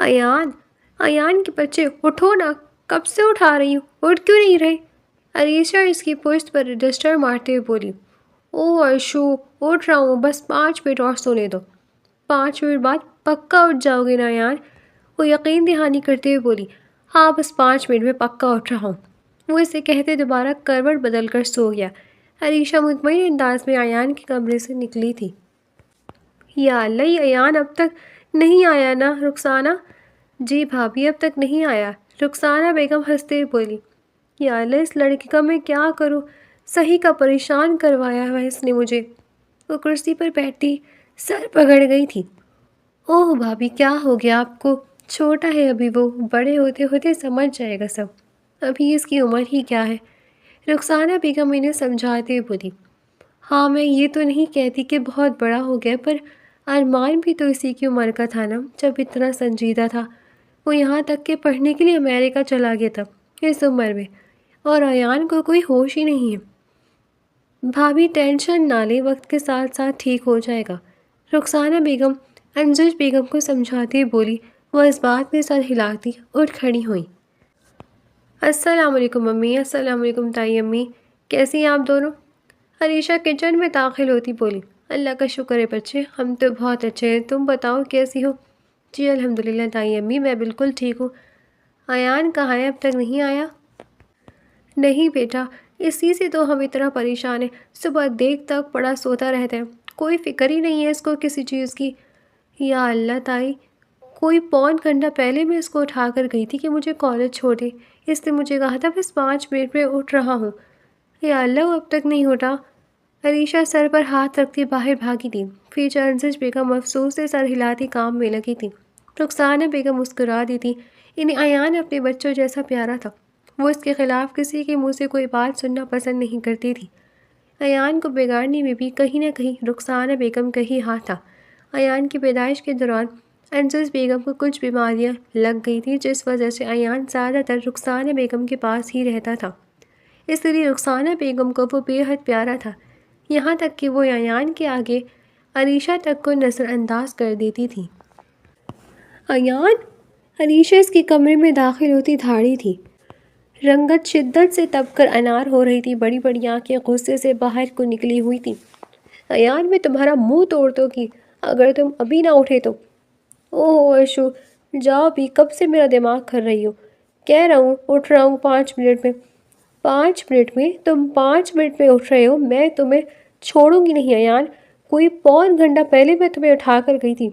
ایان ایان کے بچے اٹھو نا، کب سے اٹھا رہی ہوں، اٹھ کیوں نہیں رہے؟ علیشا اس کی پشت پر رجسٹر مارتے ہوئے بولی۔ او ارشو، اٹھ رہا ہوں، بس 5 منٹ اور سونے دو۔ 5 منٹ بعد پکا اٹھ جاؤ گے نا ایان؟ وہ یقین دہانی کرتے ہوئے بولی۔ ہاں بس 5 منٹ میں پکا اٹھ رہا ہوں۔ وہ اسے کہتے دوبارہ کروٹ بدل کر سو گیا۔ علیشا مطمئن انداز میں ایان کے کمرے سے نکلی تھی۔ یا اللہ، یہ ایان اب تک نہیں آیا نا رخسانہ؟ جی بھابھی اب تک نہیں آیا، رخسانہ بیگم ہنستے ہوئے بولی۔ یا اللہ، اس لڑکے کا میں کیا کروں، صحیح کا پریشان کروایا ہے اس نے مجھے۔ وہ کرسی پر بیٹھی سر پکڑ گئی تھی۔ اوہ بھابھی کیا ہو گیا آپ کو؟ چھوٹا ہے ابھی، وہ بڑے ہوتے ہوتے سمجھ جائے گا سب، ابھی اس کی عمر ہی کیا ہے؟ رخسانہ بیگم انہیں سمجھاتے ہوئے بولی۔ ہاں میں یہ تو نہیں کہتی کہ بہت بڑا ہو گیا، پر ارمان بھی تو اسی کی عمر کا تھا نا جب اتنا سنجیدہ تھا۔ وہ یہاں تک کہ پڑھنے کے لیے امریکہ چلا گیا تھا اس عمر میں، اور ایان کو کوئی ہوش ہی نہیں ہے۔ بھابھی ٹینشن نہ لے، وقت کے ساتھ ساتھ ٹھیک ہو جائے گا، رخسانہ بیگم انجش بیگم کو سمجھاتی بولی۔ وہ اس بات میں سر ہلاتی اٹھ کھڑی ہوئی۔ السلام علیکم امی، السلام علیکم تائی امی، کیسی ہیں آپ دونوں؟ علیشا کچن میں داخل ہوتی بولی۔ اللہ کا شکر ہے بچے، ہم تو بہت اچھے ہیں، تم بتاؤ کیسی ہو؟ جی الحمدللہ تائی امی، میں بالکل ٹھیک ہوں۔ ایان کہاں ہے، اب تک نہیں آیا؟ نہیں بیٹا، اسی سے تو ہم اتنا پریشان ہیں، صبح دیکھ تک پڑا سوتا رہتا ہے، کوئی فکر ہی نہیں ہے اس کو کسی چیز کی۔ یا اللہ تائی، کوئی پون گھنٹہ پہلے میں اس کو اٹھا کر گئی تھی کہ مجھے کالج چھوڑے، اس نے مجھے کہا تھا بس 5 منٹ میں اٹھ رہا ہوں۔ یا اللہ، وہ اب تک نہیں اٹھا۔ علیشا سر پر ہاتھ رکھتی باہر بھاگی تھی۔ فیچر انجش بیگم افسوس سے سر ہلاتی کام میں لگی تھی۔ رخسانہ بیگم مسکرا دی تھی، انہیں ایان اپنے بچوں جیسا پیارا تھا، وہ اس کے خلاف کسی کے منہ سے کوئی بات سننا پسند نہیں کرتی تھی۔ ایان کو بگاڑنے میں بھی کہیں نہ کہیں رخسانہ بیگم کا ہی ہاتھ تھا۔ ایان کی پیدائش کے دوران انجش بیگم کو کچھ بیماریاں لگ گئی تھیں، جس وجہ سے ایان زیادہ تر رخسانہ بیگم کے پاس ہی رہتا تھا، اس لیے رخسانہ بیگم کو وہ بے حد پیارا تھا، یہاں تک کہ وہ ایان کے آگے علیشا تک کو نظر انداز کر دیتی تھی۔ ایان؟ علیشا اس کے کمرے میں داخل ہوتی دھاڑی تھی، رنگت شدت سے تپ کر انار ہو رہی تھی، بڑی بڑی آنکھیں غصے سے باہر کو نکلی ہوئی تھیں۔ ایان میں تمہارا منہ توڑ دوں گی اگر تم ابھی نہ اٹھے تو۔ اوہ ارشو، جاؤ بھی، کب سے میرا دماغ کھر رہی ہو، کہہ رہا ہوں اٹھ رہا ہوں 5 منٹ میں۔ 5 منٹ میں؟ تم 5 منٹ میں اٹھ رہے ہو؟ میں تمہیں چھوڑوں گی نہیں ایان، کوئی پون گھنٹہ پہلے میں تمہیں اٹھا کر گئی تھی،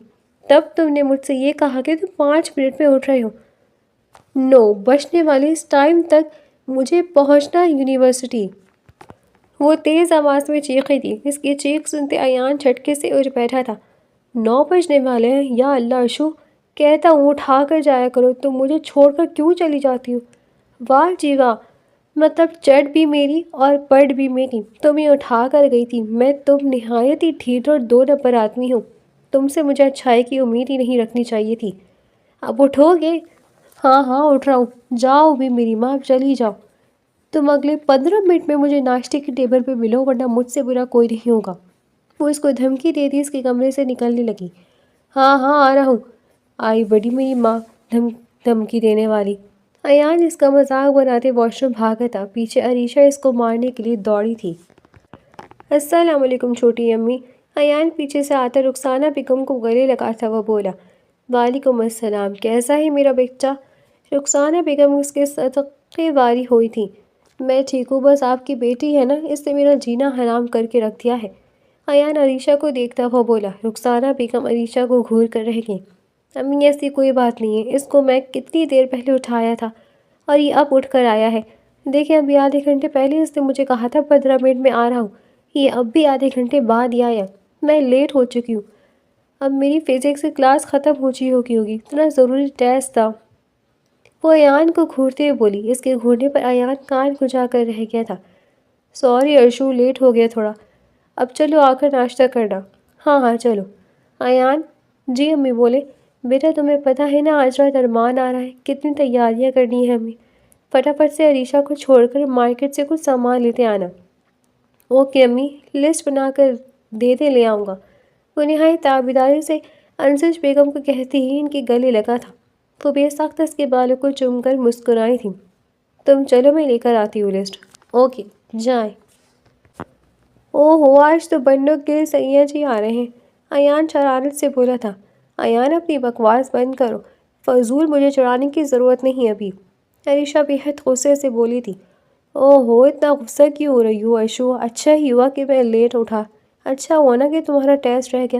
تب تم نے مجھ سے یہ کہا کہ تم 5 منٹ میں اٹھ رہے ہو۔ نو بچنے والے، اس ٹائم تک مجھے پہنچنا یونیورسٹی۔ وہ تیز آواز میں چیخی تھی، اس کی چیخ سنتے ایان جھٹکے سے اٹھ بیٹھا تھا۔ 9 بجنے والے ہیں، یا اللہ ارشو، کہتا ہوں اٹھا کر جایا کرو، تم مجھے چھوڑ کر کیوں چلی جاتی ہو؟ واہ جی واہ، مطلب چڑھ بھی میری اور پڑھ بھی میری، تمہیں اٹھا کر گئی تھی میں، تم نہایت ہی ڈھیٹ اور 2 نمبر آدمی ہو، تم سے مجھے اچھائی کی امید ہی نہیں رکھنی چاہیے تھی۔ اب اٹھو گے؟ ہاں ہاں اٹھ رہا ہوں، جاؤ بھی میری ماں، اب چلی جاؤ، تم اگلے 15 منٹ میں مجھے ناشتے کی ٹیبل پہ ملو، ورنہ مجھ سے برا کوئی نہیں ہوگا۔ وہ اس کو دھمکی دیتی اس کے کمرے سے نکلنے لگی۔ ہاں ہاں آ رہا ہوں، آئی بڑی میری ماں دھمکی دینے والی۔ ایان اس کا مذاق بناتے واش روم بھاگا تھا، پیچھے علیشا اس کو مارنے کے لیے دوڑی تھی۔ السلام علیکم چھوٹی امی، ایان پیچھے سے آتا رخسانہ بیگم کو گلے لگاتا وہ بولا۔ وعلیکم السلام، کیسا ہے میرا بچہ؟ رخسانہ بیگم اس کے صدقے واری ہوئی تھی۔ میں ٹھیک ہوں، بس آپ کی بیٹی ہے نا، اس نے میرا جینا حرام کر کے رکھ دیا ہے، ایان علیشا کو دیکھتا ہوا بولا۔ رخسانہ بیگم علیشا کو گھور کر رہ گئی۔ امی ایسی کوئی بات نہیں ہے، اس کو میں کتنی دیر پہلے اٹھایا تھا اور یہ اب اٹھ کر آیا ہے، دیکھیں ابھی آدھے گھنٹے پہلے اس نے مجھے کہا تھا 15 منٹ میں آ رہا ہوں، یہ اب بھی آدھے گھنٹے بعد ہی آیا، میں لیٹ ہو چکی ہوں، اب میری فزکس کی کلاس ختم ہو چکی ہوگی، اتنا ضروری ٹیسٹ تھا۔ وہ ایان کو گھورتے ہوئے بولی، اس کے گھورنے پر ایان کان کھجا کر رہ گیا تھا۔ سوری ارشو، لیٹ ہو گیا تھوڑا، اب چلو آ کر ناشتہ کرنا۔ ہاں ہاں چلو۔ ایان؟ جی امی بولے۔ بیٹا تمہیں پتہ ہے نا آج رات ارمان آ رہا ہے، کتنی تیاریاں کرنی ہیں ہمیں، فٹافٹ سے علیشا کو چھوڑ کر مارکیٹ سے کچھ سامان لیتے آنا۔ اوکے امی، لسٹ بنا کر دے لے آؤں گا۔ وہ نہایت تابیداری سے انجش بیگم کو کہتی ہی ان کے گلے لگا تھا۔ وہ بے سخت اس کے بالوں کو چوم کر مسکرائی تھی۔ تم چلو، میں لے کر آتی ہوں لسٹ۔ اوکے، جائیں۔ اوہ آج تو بنڈوں کے سیاح جی آ رہے ہیں، ایان شرارت سے بولا تھا۔ ایان اپنی بکواس بند کرو، فضول مجھے چڑھانے کی ضرورت نہیں ابھی، عریشہ بے حد غصے سے بولی تھی۔ اوہ اتنا غصہ کیوں ہو رہی ہو ایشو؟ اچھا ہی ہوا کہ میں لیٹ اٹھا، اچھا ہوا نا کہ تمہارا ٹیسٹ رہ گیا،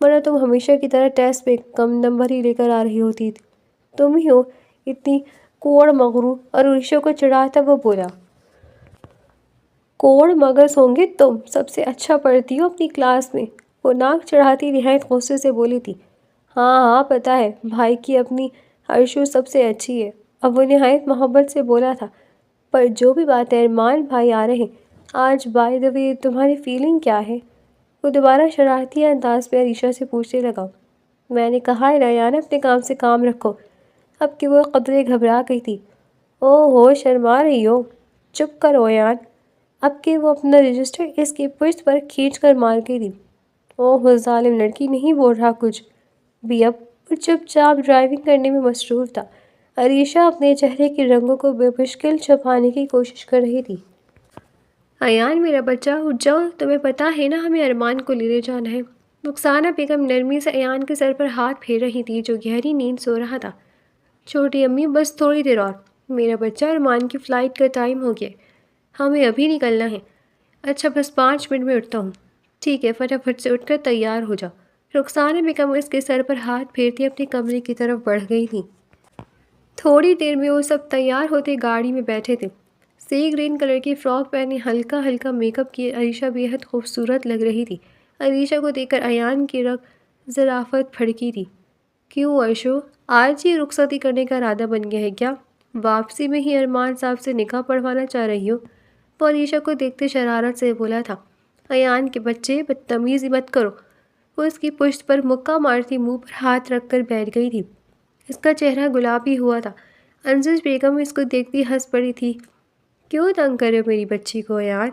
ورنہ تم ہمیشہ کی طرح ٹیسٹ پہ کم نمبر ہی لے کر آ رہی ہوتی۔ تم ہی ہو اتنی کوڑ مغرو، اور عریشہ کو چڑھاتا وہ بولا۔ کوڑ مغز ہوں گے تم، سب سے اچھا پڑھتی ہو اپنی کلاس میں، وہ ناک چڑھاتی نہایت غصے سے بولی تھی۔ ہاں ہاں پتہ ہے، بھائی کی اپنی ارشو سب سے اچھی ہے، اب وہ نہایت محبت سے بولا تھا۔ پر جو بھی بات ہے، ارمان بھائی آ رہے ہیں آج، بائی دا وے تمہاری فیلنگ کیا ہے؟ وہ دوبارہ شرارتی انداز میں عریشہ سے پوچھنے لگا۔ میں نے کہا ہے ریان، اپنے کام سے کام رکھو، اب کہ وہ قدرے گھبرا گئی تھی۔ اوہ ہو شرما رہی ہو، چپ کرو ایان، اب کہ وہ اپنا رجسٹر اس کی پشت پر کھینچ کر مار گئی تھی۔ اوہ ظالم لڑکی، نہیں بول رہا کچھ بھی اب، وہ چپ چاپ ڈرائیونگ کرنے میں مصروف تھا۔ عریشہ اپنے چہرے کے رنگوں کو بے مشکل چھپانے کی کوشش کر رہی تھی۔ ایان میرا بچہ اٹھ جاؤ، تمہیں پتہ ہے نا ہمیں ارمان کو لینے جانا ہے۔ رخسانہ بیگم نرمی سے ایان کے سر پر ہاتھ پھیر رہی تھی جو گہری نیند سو رہا تھا۔ چھوٹی امی بس تھوڑی دیر اور، میرا بچہ ارمان کی فلائٹ کا ٹائم ہو گیا، ہمیں ابھی نکلنا ہے۔ اچھا بس 5 منٹ میں اٹھتا ہوں۔ ٹھیک ہے، فٹافٹ سے اٹھ کر تیار ہو جا۔ رخسانہ بیگم اس کے سر پر ہاتھ پھیرتی اپنے کمرے کی طرف بڑھ گئی تھی۔ تھوڑی دیر میں وہ سب تیار ہوتے گاڑی میں بیٹھے تھے۔ سی گرین کلر کی فراک پہنے ہلکا ہلکا میک اپ کیے عریشہ بے حد خوبصورت لگ رہی تھی۔ عریشہ کو دیکھ کر ایان کی رگ ظرافت پھڑکی تھی۔ کیوں ایشو، آج ہی رخصتی کرنے کا ارادہ بن گیا ہے کیا؟ واپسی میں ہی ارمان صاحب سے نکاح پڑھوانا چاہ رہی ہو؟ وہ عریشہ کو دیکھتے شرارت سے بولا تھا۔ ایان کے بچے، بدتمیزی مت کرو۔ وہ اس کی پشت پر مکہ مارتی منہ پر ہاتھ رکھ کر بیٹھ گئی تھی۔ اس کا چہرہ گلابی ہوا تھا۔ انجز بیگم اس کو دیکھتی ہنس پڑی تھی۔ کیوں تنگ کرے میری بچی کو ایان؟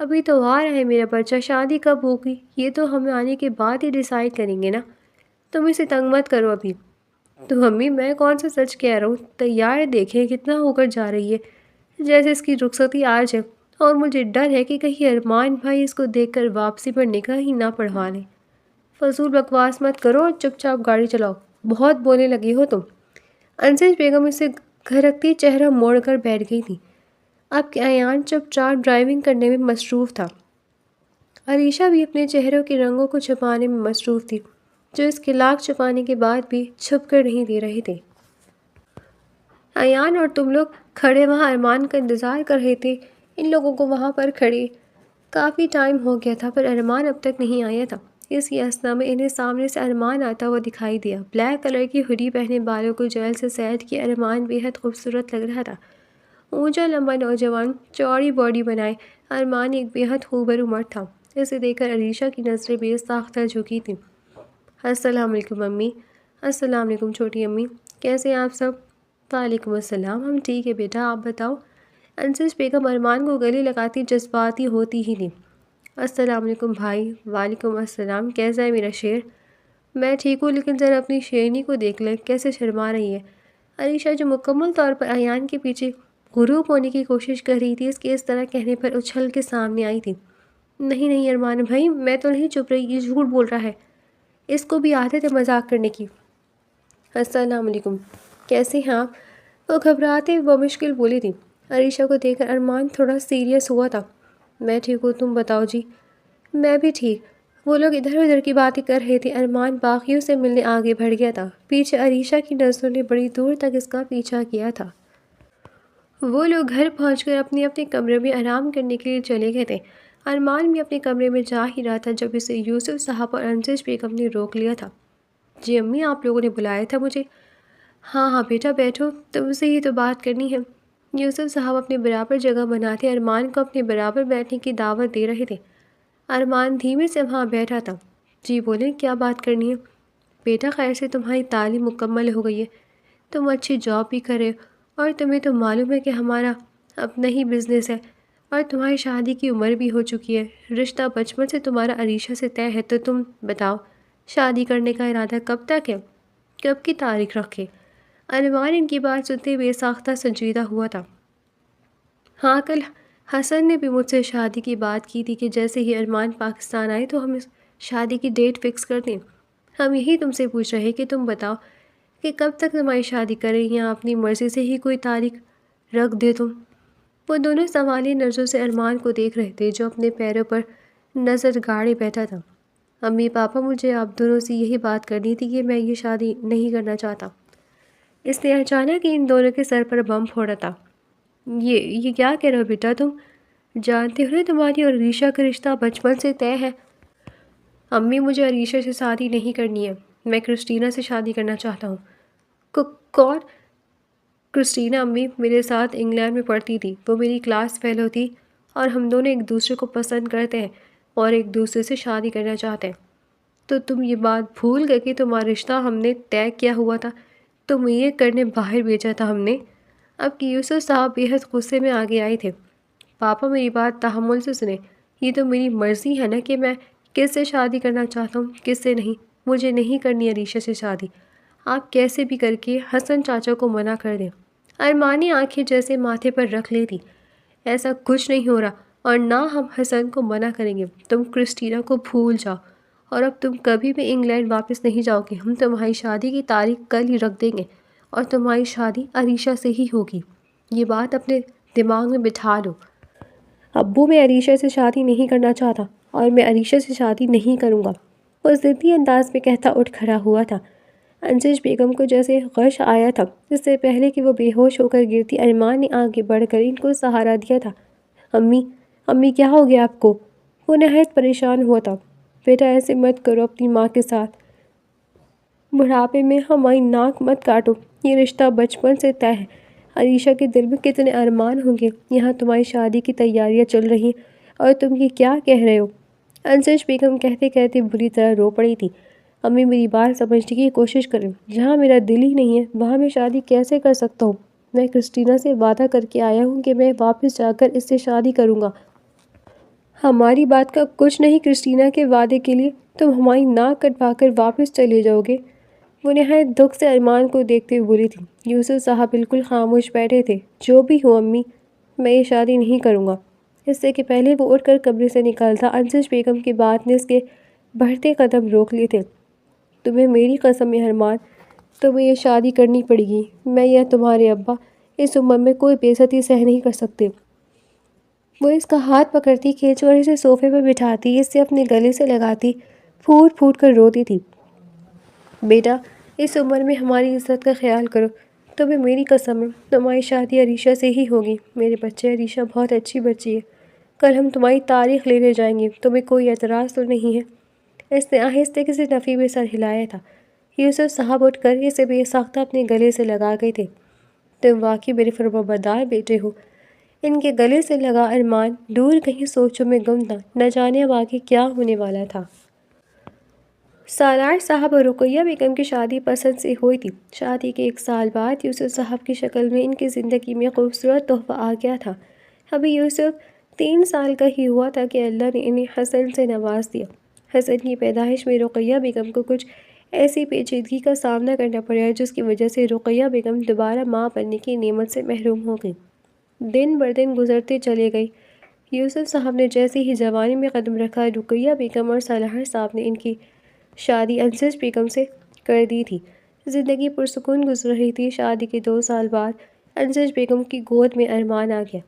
ابھی تو آ رہا ہے میرا بچہ، شادی کب ہوگی یہ تو ہم آنے کے بعد ہی ڈیسائیڈ کریں گے نا، تم اسے تنگ مت کرو ابھی۔ تو امی میں کون سا سچ کہہ رہا ہوں، تیار دیکھیں کتنا ہو کر جا رہی ہے، جیسے اس کی رخصتی آج ہے، اور مجھے ڈر ہے کہ کہیں ارمان بھائی اس کو دیکھ کر واپسی پر نکاح ہی نہ پڑھوا لیں۔ فضول بکواس مت کرو اور چپ چاپ گاڑی چلاؤ، بہت بولنے لگی ہو تم۔ انجز بیگم اسے گھرکتی چہرہ موڑ کر بیٹھ گئی تھی۔ اب کہ ایان چپ چاپ ڈرائیونگ کرنے میں مصروف تھا، عریشہ بھی اپنے چہروں کے رنگوں کو چھپانے میں مصروف تھی، جو اس کے لاکھ چھپانے کے بعد بھی چھپ کر نہیں دے رہے تھے۔ ایان اور تم لوگ کھڑے وہاں ارمان کا انتظار کر رہے تھے، ان لوگوں کو وہاں پر کھڑے کافی ٹائم ہو گیا تھا، پر ارمان اب تک نہیں آیا تھا۔ اسی اثنا میں انہیں سامنے سے ارمان آتا ہوا دکھائی دیا۔ بلیک کلر کی ہوڈی پہنے، بالوں کو جیل سے سیٹ کیا ارمان بے حد خوبصورت لگ رہا تھا۔ اونچا لمبا نوجوان، چوڑی باڈی بنائے ارمان ایک بے حد خوبصورت مرد تھا۔ اسے دیکھ کر عریشہ کی نظریں بے ساختہ جھکی تھیں۔ السلام علیکم امی۔ السلام علیکم چھوٹی امی، کیسے ہیں آپ سب؟ وعلیکم السلام، ہم ٹھیک ہے بیٹا، آپ بتاؤ؟ انجز بیگم ارمان کو گلے لگاتی جذباتی ہوتی ہی تھی۔ السلام علیکم بھائی۔ وعلیکم السلام، کیسا ہے میرا شیر؟ میں ٹھیک ہوں، لیکن ذرا اپنی شیرنی کو دیکھ لیں کیسے شرما رہی ہے۔ عریشہ جو مکمل طور پر ایان کے پیچھے غروب ہونے کی کوشش کر رہی تھی، اس کے اس طرح کہنے پر اچھل کے سامنے آئی تھی۔ نہیں نہیں ارمان بھائی، میں تو نہیں چپ رہی، یہ جھوٹ بول رہا ہے، اس کو بھی عادت ہے مذاق کرنے کی۔ السلام علیکم، کیسے ہیں آپ؟ وہ گھبراتے بمشکل بولی تھی۔ عریشہ کو دیکھ کر ارمان تھوڑا سیریس ہوا تھا۔ میں ٹھیک ہوں، تم بتاؤ جی؟ میں بھی ٹھیک۔ وہ لوگ ادھر ادھر کی باتیں کر رہے تھے۔ ارمان باقیوں سے ملنے آگے بڑھ گیا تھا، پیچھے عریشہ کی نظروں نے بڑی دور تک اس کا پیچھا کیا تھا۔ وہ لوگ گھر پہنچ کر اپنے اپنے کمرے میں آرام کرنے کے لیے چلے گئے تھے۔ ارمان بھی اپنے کمرے میں جا ہی رہا تھا جب اسے یوسف صاحب اور انجز بیگم نے روک لیا تھا۔ جی امی، آپ لوگوں نے بلایا تھا مجھے؟ ہاں ہاں بیٹا بیٹھو، تم سے ہی تو بات کرنی ہے۔ یوسف صاحب اپنے برابر جگہ بناتے ارمان کو اپنے برابر بیٹھنے کی دعوت دے رہے تھے۔ ارمان دھیمے سے وہاں بیٹھا تھا۔ جی بولیں، کیا بات کرنی ہے؟ بیٹا خیر سے تمہاری تعلیم مکمل ہو گئی ہے، تم اچھی جاب بھی کر رہے ہو، اور تمہیں تو معلوم ہے کہ ہمارا اپنا ہی بزنس ہے، اور تمہاری شادی کی عمر بھی ہو چکی ہے، رشتہ بچپن سے تمہارا عریشہ سے طے ہے، تو تم بتاؤ شادی کرنے کا ارادہ کب تک ہے؟ کب کی تاریخ رکھے؟ ارمان ان کی بات سنتے ہوئے ساختہ سنجیدہ ہوا تھا۔ ہاں، کل حسن نے بھی مجھ سے شادی کی بات کی تھی کہ جیسے ہی ارمان پاکستان آئے تو ہم اس شادی کی ڈیٹ فکس کر دیں۔ ہم یہی تم سے پوچھ رہے کہ تم بتاؤ کہ کب تک تمہاری شادی کریں یا اپنی مرضی سے ہی کوئی تاریخ رکھ دے تم۔ وہ دونوں سوالیہ نظروں سے ارمان کو دیکھ رہے تھے جو اپنے پیروں پر نظر گاڑے بیٹھا تھا۔ امی پاپا، مجھے آپ دونوں سے یہی بات کرنی تھی کہ میں یہ شادی نہیں کرنا چاہتا۔ اس نے اچانک ان دونوں کے سر پر بم پھوڑا تھا۔ یہ کیا کہہ رہے ہو بیٹا تم؟ جانتے ہو نا تمہاری اور عریشہ کا رشتہ بچپن سے طے ہے۔ امی، مجھے عریشہ سے شادی نہیں کرنی ہے، میں کرسٹینا سے شادی کرنا چاہتا ہوں۔ کون؟ کرسٹینا امی میرے ساتھ انگلینڈ میں پڑھتی تھی، وہ میری کلاس فیلو تھی اور ہم دونوں ایک دوسرے کو پسند کرتے ہیں اور ایک دوسرے سے شادی کرنا چاہتے ہیں۔ تو تم یہ بات بھول گئے کہ تمہارا رشتہ ہم نے طے کیا ہوا تھا، تم یہ کرنے باہر بھیجا تھا ہم نے۔ اب کہ یوسف صاحب بے حد غصے میں آگے آئے تھے۔ پاپا، میری بات تحمل سے سنیں، یہ تو میری مرضی ہے نا کہ میں کس سے شادی کرنا چاہتا ہوں کس سے نہیں۔ مجھے نہیں کرنی عریشہ سے شادی، آپ کیسے بھی کر کے حسن چاچا کو منع کر دیں۔ ارمان نے آنکھیں جیسے ماتھے پر رکھ لی تھی۔ ایسا کچھ نہیں ہو رہا اور نہ ہم حسن کو منع کریں گے، تم کرسٹینا کو بھول جاؤ اور اب تم کبھی بھی انگلینڈ واپس نہیں جاؤ گے۔ ہم تمہاری شادی کی تاریخ کل ہی رکھ دیں گے اور تمہاری شادی عریشہ سے ہی ہوگی، یہ بات اپنے دماغ میں بٹھا لو۔ ابو، میں عریشہ سے شادی نہیں کرنا چاہتا اور میں عریشہ سے شادی نہیں کروں گا، وہ ضدی انداز میں کہتا اٹھ کھڑا ہوا تھا۔ انجش بیگم کو جیسے غش آیا تھا۔ اس سے پہلے کہ وہ بے ہوش ہو کر گرتی، ارمان نے آگے بڑھ کر ان کو سہارا دیا تھا۔ امی کیا ہو گیا آپ کو؟ وہ نہایت پریشان ہوا تھا۔ بیٹا ایسے مت کرو اپنی ماں کے ساتھ، بڑھاپے میں ہماری ناک مت کاٹو، یہ رشتہ بچپن سے طے ہے۔ عریشہ کے دل میں کتنے ارمان ہوں گے، یہاں تمہاری شادی کی تیاریاں چل رہی ہیں اور تم یہ کیا کہہ رہے ہو؟ انجش بیگم کہتے کہتے بری طرح رو پڑی تھی۔ امی، میری بات سمجھنے کی کوشش کریں، جہاں میرا دل ہی نہیں ہے وہاں میں شادی کیسے کر سکتا ہوں؟ میں کرسٹینا سے وعدہ کر کے آیا ہوں کہ میں واپس جا کر اس سے شادی کروں گا۔ ہماری بات کا کچھ نہیں کرسٹینا کے وعدے کے لیے تم ہماری ناک کٹوا کر واپس چلے جاؤ گے؟ وہ نہایت دکھ سے ارمان کو دیکھتے ہوئے بولی تھی۔ یوسف صاحب بالکل خاموش بیٹھے تھے۔ جو بھی ہو امی، میں یہ شادی نہیں کروں گا۔ اس سے کہ پہلے وہ اٹھ کر کمرے سے نکلتا، انجش بیگم کی بات نے اس کے بڑھتے قدم روک لیے تھے۔ تمہیں میری قسم ہے ارمان، تمہیں یہ شادی کرنی پڑے گی، میں یا تمہارے ابا اس عمر میں کوئی بے عزتی سہ نہیں کر سکتے۔ وہ اس کا ہاتھ پکڑتی، کھینچ کر اسے صوفے پر بٹھاتی، اس سے اپنے گلے سے لگاتی، پھوٹ پھوٹ کر روتی تھی۔ بیٹا، اس عمر میں ہماری عزت کا خیال کرو، تمہیں میری قسم ہے تمہاری شادی عریشہ سے ہی ہوگی۔ میرے بچے، عریشہ بہت اچھی بچی ہے، کل ہم تمہاری تاریخ لینے جائیں گے، تمہیں کوئی اعتراض تو نہیں ہے؟ اس نے آہستہ کسی نفی میں سر ہلایا تھا۔ یوسف صاحب اٹھ کر اسے بے ساختہ اپنے گلے سے لگا گئے تھے۔ تم واقعی میرے فرمانبردار بیٹے ہو۔ ان کے گلے سے لگا ارمان دور کہیں سوچوں میں گم تھا، نہ جانے اب آگے کیا ہونے والا تھا۔ سالار صاحب اور رقیہ بیگم کی شادی پسند سے ہوئی تھی۔ شادی کے 1 سال بعد یوسف صاحب کی شکل میں ان کی زندگی میں خوبصورت تحفہ آ گیا تھا۔ ابھی یوسف 3 سال کا ہی ہوا تھا کہ اللہ نے انہیں حسن سے نواز دیا۔ حسن کی پیدائش میں رقیہ بیگم کو کچھ ایسی پیچیدگی کا سامنا کرنا پڑا جس کی وجہ سے رقیہ بیگم دوبارہ ماں بننے کی نعمت سے محروم ہو گئی۔ دن بر دن گزرتے چلے گئے۔ یوسف صاحب نے جیسے ہی جوانی میں قدم رکھا، رقیہ بیگم اور سالار صاحب نے ان کی شادی انجش بیگم سے کر دی تھی۔ زندگی پرسکون گزر رہی تھی۔ شادی کے 2 سال بعد انجش بیگم کی گود میں ارمان آ گیا،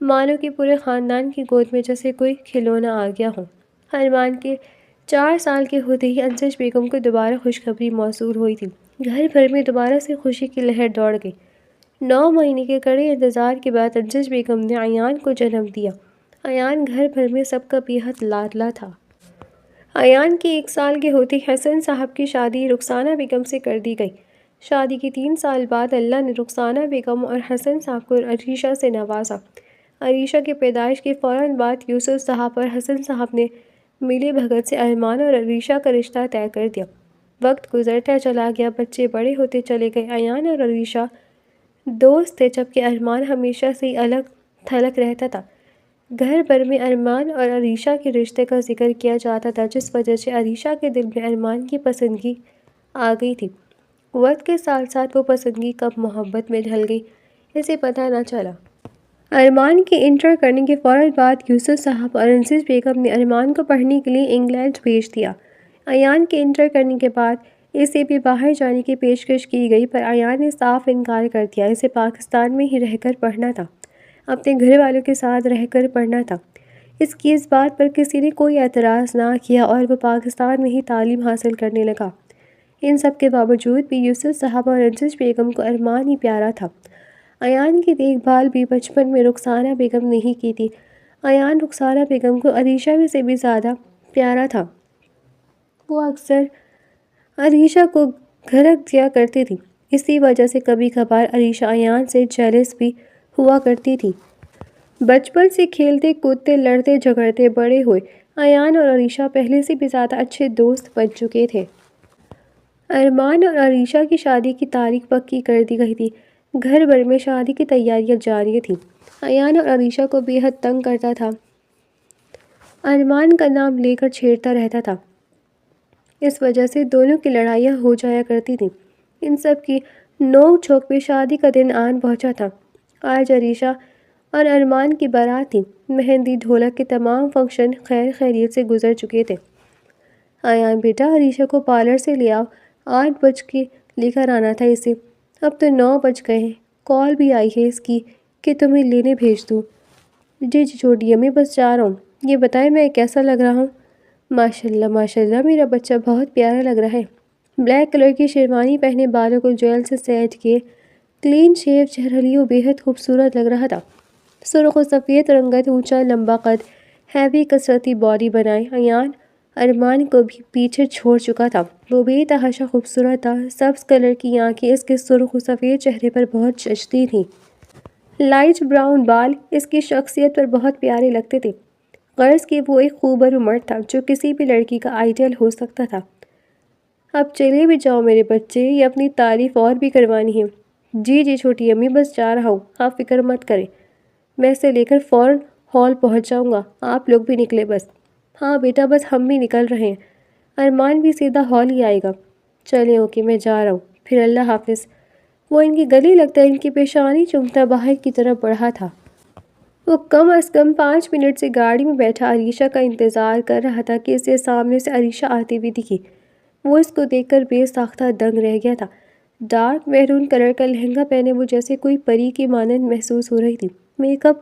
مانو کہ پورے خاندان کی گود میں جیسے کوئی کھلونا آ گیا ہو۔ ارمان کے 4 سال کے ہوتے ہی انجش بیگم کو دوبارہ خوشخبری موصول ہوئی تھی۔ گھر بھر میں دوبارہ سے خوشی کی لہر دوڑ گئی۔ 9 مہینے کے کڑے انتظار کے بعد انجش بیگم نے ایان کو جنم دیا۔ ایان گھر بھر میں سب کا بے حد لاڈلا تھا۔ ایان کے 1 سال کے ہوتے ہی حسن صاحب کی شادی رخسانہ بیگم سے کر دی گئی۔ شادی کے 3 سال بعد اللہ نے رخسانہ بیگم اور حسن صاحب کو عریشہ سے نوازا۔ عریشہ کی پیدائش کے فوراً بعد یوسف صاحب اور حسن صاحب نے ملی بھگت سے ارمان اور عریشہ کا رشتہ طے کر دیا۔ وقت گزرتا چلا گیا، بچے بڑے ہوتے چلے گئے۔ ایان اور عریشہ دوست تھے، جبکہ ارمان ہمیشہ سے ہی الگ تھلگ رہتا تھا۔ گھر بھر میں ارمان اور عریشہ کے رشتے کا ذکر کیا جاتا تھا، جس وجہ سے عریشہ کے دل میں ارمان کی پسندگی آ گئی تھی۔ وقت کے ساتھ ساتھ وہ پسندگی کب محبت میں ڈھل گئی اسے پتہ نہ چلا۔ ارمان کے انٹر کرنے کے فوراً بعد یوسف صاحب اور انسج بیگم نے ارمان کو پڑھنے کے لیے انگلینڈ بھیج دیا۔ ایان کے انٹر کرنے کے بعد اسے بھی باہر جانے کی پیشکش کی گئی پر ایان نے صاف انکار کر دیا۔ اسے پاکستان میں ہی رہ کر پڑھنا تھا، اپنے گھر والوں کے ساتھ رہ کر پڑھنا تھا۔ اس بات پر کسی نے کوئی اعتراض نہ کیا اور وہ پاکستان میں ہی تعلیم حاصل کرنے لگا۔ ان سب کے باوجود بھی یوسف صاحب اور انسج بیگم کو ارمان ہی پیارا تھا۔ ایان کی دیکھ بھال بھی بچپن میں رخسانہ بیگم نے ہی کی تھی۔ ایان رخسانہ بیگم کو عریشہ سے بھی زیادہ پیارا تھا۔ وہ اکثر عریشہ کو گھرک دیا کرتی تھی، اسی وجہ سے کبھی کبھار عریشہ ایان سے جیلس بھی ہوا کرتی تھی۔ بچپن سے کھیلتے کودتے لڑتے جھگڑتے بڑے ہوئے ایان اور عریشہ پہلے سے بھی زیادہ اچھے دوست بن چکے تھے۔ ارمان اور عریشہ کی شادی کی تاریخ پکی کر دی گئی تھی۔ گھر بھر میں شادی کی تیاریاں جاری تھیں۔ ایان اور عریشہ کو بے حد تنگ کرتا تھا، ارمان کا نام لے کر چھیڑتا رہتا تھا۔ اس وجہ سے دونوں کی لڑائیاں ہو جایا کرتی تھیں۔ ان سب کی نوک جھوک پہ شادی کا دن آن پہنچا تھا۔ آج عریشہ اور ارمان کی بارات تھی۔ مہندی ڈھولک کے تمام فنکشن خیر خیریت سے گزر چکے تھے۔ ایان بیٹا عریشہ کو پارلر سے لے آؤ، 8 بج کے لے کر آنا تھا اسے، اب تو 9 بج گئے ہیں، کال بھی آئی ہے اس کی کہ تمہیں لینے بھیج دوں۔ جی چھوٹی امی بس جا رہا ہوں، یہ بتائیں میں کیسا لگ رہا ہوں؟ ماشاءاللہ میرا بچہ بہت پیارا لگ رہا ہے۔ بلیک کلر کی شیروانی پہنے، بالوں کو جیل سے سیٹ کیے، کلین شیو چہرہ لیے وہ بے حد خوبصورت لگ رہا تھا۔ سرخ و سفید رنگت، اونچا لمبا قد، ہیوی کسرتی باڈی بنائے ایان ارمان کو بھی پیچھے چھوڑ چکا تھا۔ وہ بے تحاشا خوبصورت تھا۔ سبز کلر کی آنکھیں اس کے سرخ و سفید چہرے پر بہت جچتی تھیں۔ لائٹ براؤن بال اس کی شخصیت پر بہت پیارے لگتے تھے۔ غرض کہ وہ ایک خوبرو مرد تھا جو کسی بھی لڑکی کا آئیڈیل ہو سکتا تھا۔ اب چلے بھی جاؤ میرے بچے، یہ اپنی تعریف اور بھی کروانی ہے۔ جی چھوٹی امی بس جا رہا ہوں، آپ فکر مت کریں، میں اسے لے کر فوراً ہال پہنچ جاؤں گا، آپ لوگ بھی نکلے بس۔ ہاں بیٹا بس ہم بھی نکل رہے ہیں، ارمان بھی سیدھا ہال ہی آئے گا۔ چلیں اوکے میں جا رہا ہوں، پھر اللہ حافظ۔ وہ ان کی گلی لگتا ان کی پیشانی چومتا باہر کی طرف بڑھا تھا۔ وہ کم از کم 5 منٹ سے گاڑی میں بیٹھا عریشہ کا انتظار کر رہا تھا کہ اسے سامنے سے عریشہ آتی ہوئی دکھی۔ وہ اس کو دیکھ کر بے ساختہ دنگ رہ گیا تھا۔ ڈارک میرون کلر کا لہنگا پہنے وہ جیسے کوئی پری کی مانند محسوس ہو رہی تھی۔ میک اپ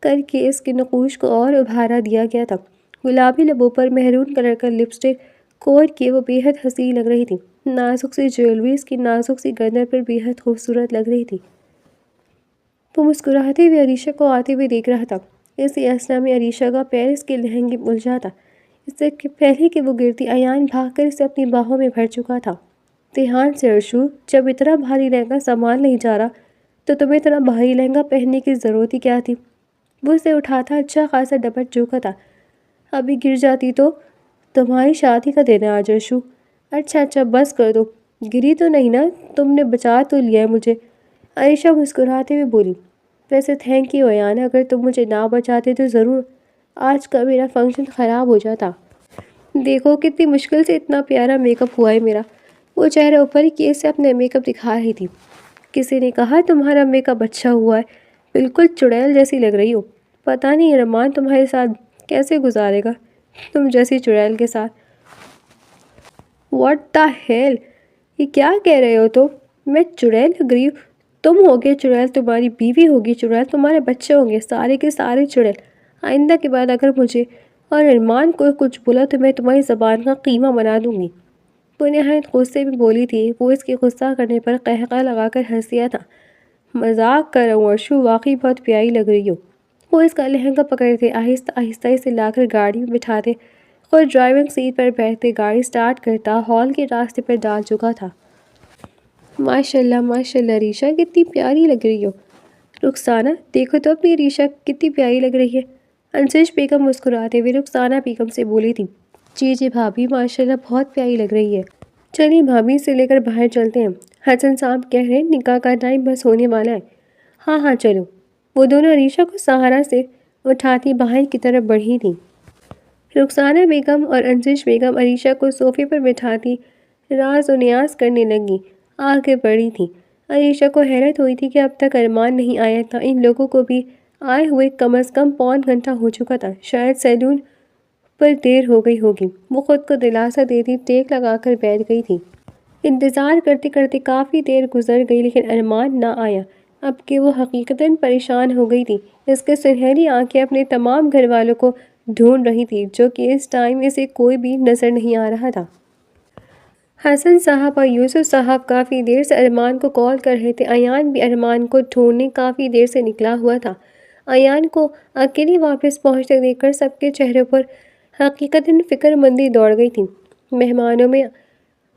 کر کے اس کے نقوش کو اور ابھارا دیا گیا تھا۔ گلابی لبوں پر میرون کلر کا لپسٹک کوٹ کیے وہ بے حد حسین لگ رہی تھی۔ نازک سی جیولری اس کی نازک سی گردن پر بے حد خوبصورت لگ رہی تھی۔ وہ مسکراتے ہوئے عریشہ کو آتے ہوئے دیکھ رہا تھا۔ اسی اثنا میں عریشہ کا پیر اس کے لہنگے میں الجھا تھا۔ اس سے پہلے کہ وہ گرتی ایان بھاگ کر اسے اپنی باہوں میں بھر چکا تھا۔ دھیان سے ارشو، جب اتنا بھاری لہنگا سنبھال نہیں جا رہا تو تمہیں اتنا بھاری لہنگا پہننے کی ضرورت ہی کیا تھی؟ وہ اسے اٹھاتا اچھا خاصا ڈپٹ چکا تھا۔ ابھی گر جاتی تو تمہاری شادی کا دن ہے آج ارشو۔ اچھا بس کر دو، گری تو نہیں نا، تم نے بچا تو لیا ہے مجھے، عریشہ مسکراتے ہوئے بولی۔ ویسے تھینک یو ایان، اگر تم مجھے نہ بچاتے تو ضرور آج کا میرا فنکشن خراب ہو جاتا۔ دیکھو کتنی مشکل سے اتنا پیارا میک اپ ہوا ہے میرا۔ وہ چہرہ اوپر کیے سے اپنے میک اپ دکھا رہی تھی۔ کسی نے کہا تمہارا میک اپ اچھا ہوا ہے، بالکل چڑیل جیسی لگ رہی ہو۔ پتہ نہیں ارمان تمہارے ساتھ کیسے گزارے گا تم جیسی چڑیل کے ساتھ۔ واٹ دا ہیل، یہ کیا کہہ رہے ہو تم؟ میں چڑیل لگ رہی ہوں؟ تم ہوگے چڑیل، تمہاری بیوی ہوگی چڑیل، تمہارے بچے ہوں گے سارے کے سارے چڑیل۔ آئندہ کے بعد اگر مجھے اور ارمان کو کچھ بولا تو میں تمہاری زبان کا قیمہ بنا دوں گی۔ وہ نہایت غصے میں بولی تھی۔ وہ اس کے غصہ کرنے پر قہقہ لگا کر ہنس دیا تھا۔ مذاق کر رہا ہوں ارشو، واقعی بہت پیاری لگ رہی ہو۔ وہ اس کا لہنگا پکڑتے آہستہ آہستہ اسے لا کر گاڑی میں بٹھاتے، خود ڈرائیونگ سیٹ پر بیٹھتے گاڑی سٹارٹ کرتا ہال کے راستے پر ڈال چکا تھا۔ ماشاءاللہ عریشہ کتنی پیاری لگ رہی ہو۔ رخسانہ دیکھو تو اپنی عریشہ کتنی پیاری لگ رہی ہے۔ انسج بیگم مسکراتے ہوئے رخسانہ بیگم سے بولی تھی۔ جی بھابھی ماشاءاللہ بہت پیاری لگ رہی ہے۔ چلیے بھابھی سے لے کر باہر چلتے ہیں، حسن صاحب کہہ رہے ہیں نکاح کا ٹائم بس ہونے والا ہے۔ ہاں چلو۔ وہ دونوں عریشہ کو سہارا سے اٹھاتی باہر کی طرف بڑھی تھیں۔ رخسانہ بیگم اور انسج بیگم عریشہ کو صوفے پر بٹھاتی راز و نیاز کرنے لگی۔ آگے بڑھی تھیں۔ عریشہ کو حیرت ہوئی تھی کہ اب تک ارمان نہیں آیا تھا۔ ان لوگوں کو بھی آئے ہوئے کم از کم پون گھنٹہ ہو چکا تھا۔ شاید سیلون پر دیر ہو گئی ہوگی۔ وہ خود کو دلاسا دیتی ٹیک لگا کر بیٹھ گئی تھی۔ انتظار کرتے کرتے کافی دیر گزر گئی لیکن ارمان نہ آیا۔ اب کہ وہ حقیقتاً پریشان ہو گئی تھی۔ اس کے سنہری آنکھیں اپنے تمام گھر والوں کو ڈھونڈ رہی تھی جو کہ اس ٹائم اسے کوئی بھی نظر نہیں آ رہا تھا۔ حسن صاحب اور یوسف صاحب کافی دیر سے ارمان کو کال کر رہے تھے۔ ایان بھی ارمان کو ڈھونڈنے کافی دیر سے نکلا ہوا تھا۔ ایان کو اکیلی واپس پہنچتے دیکھ کر سب کے چہروں پر حقیقتاً فکر مندی دوڑ گئی تھی۔ مہمانوں میں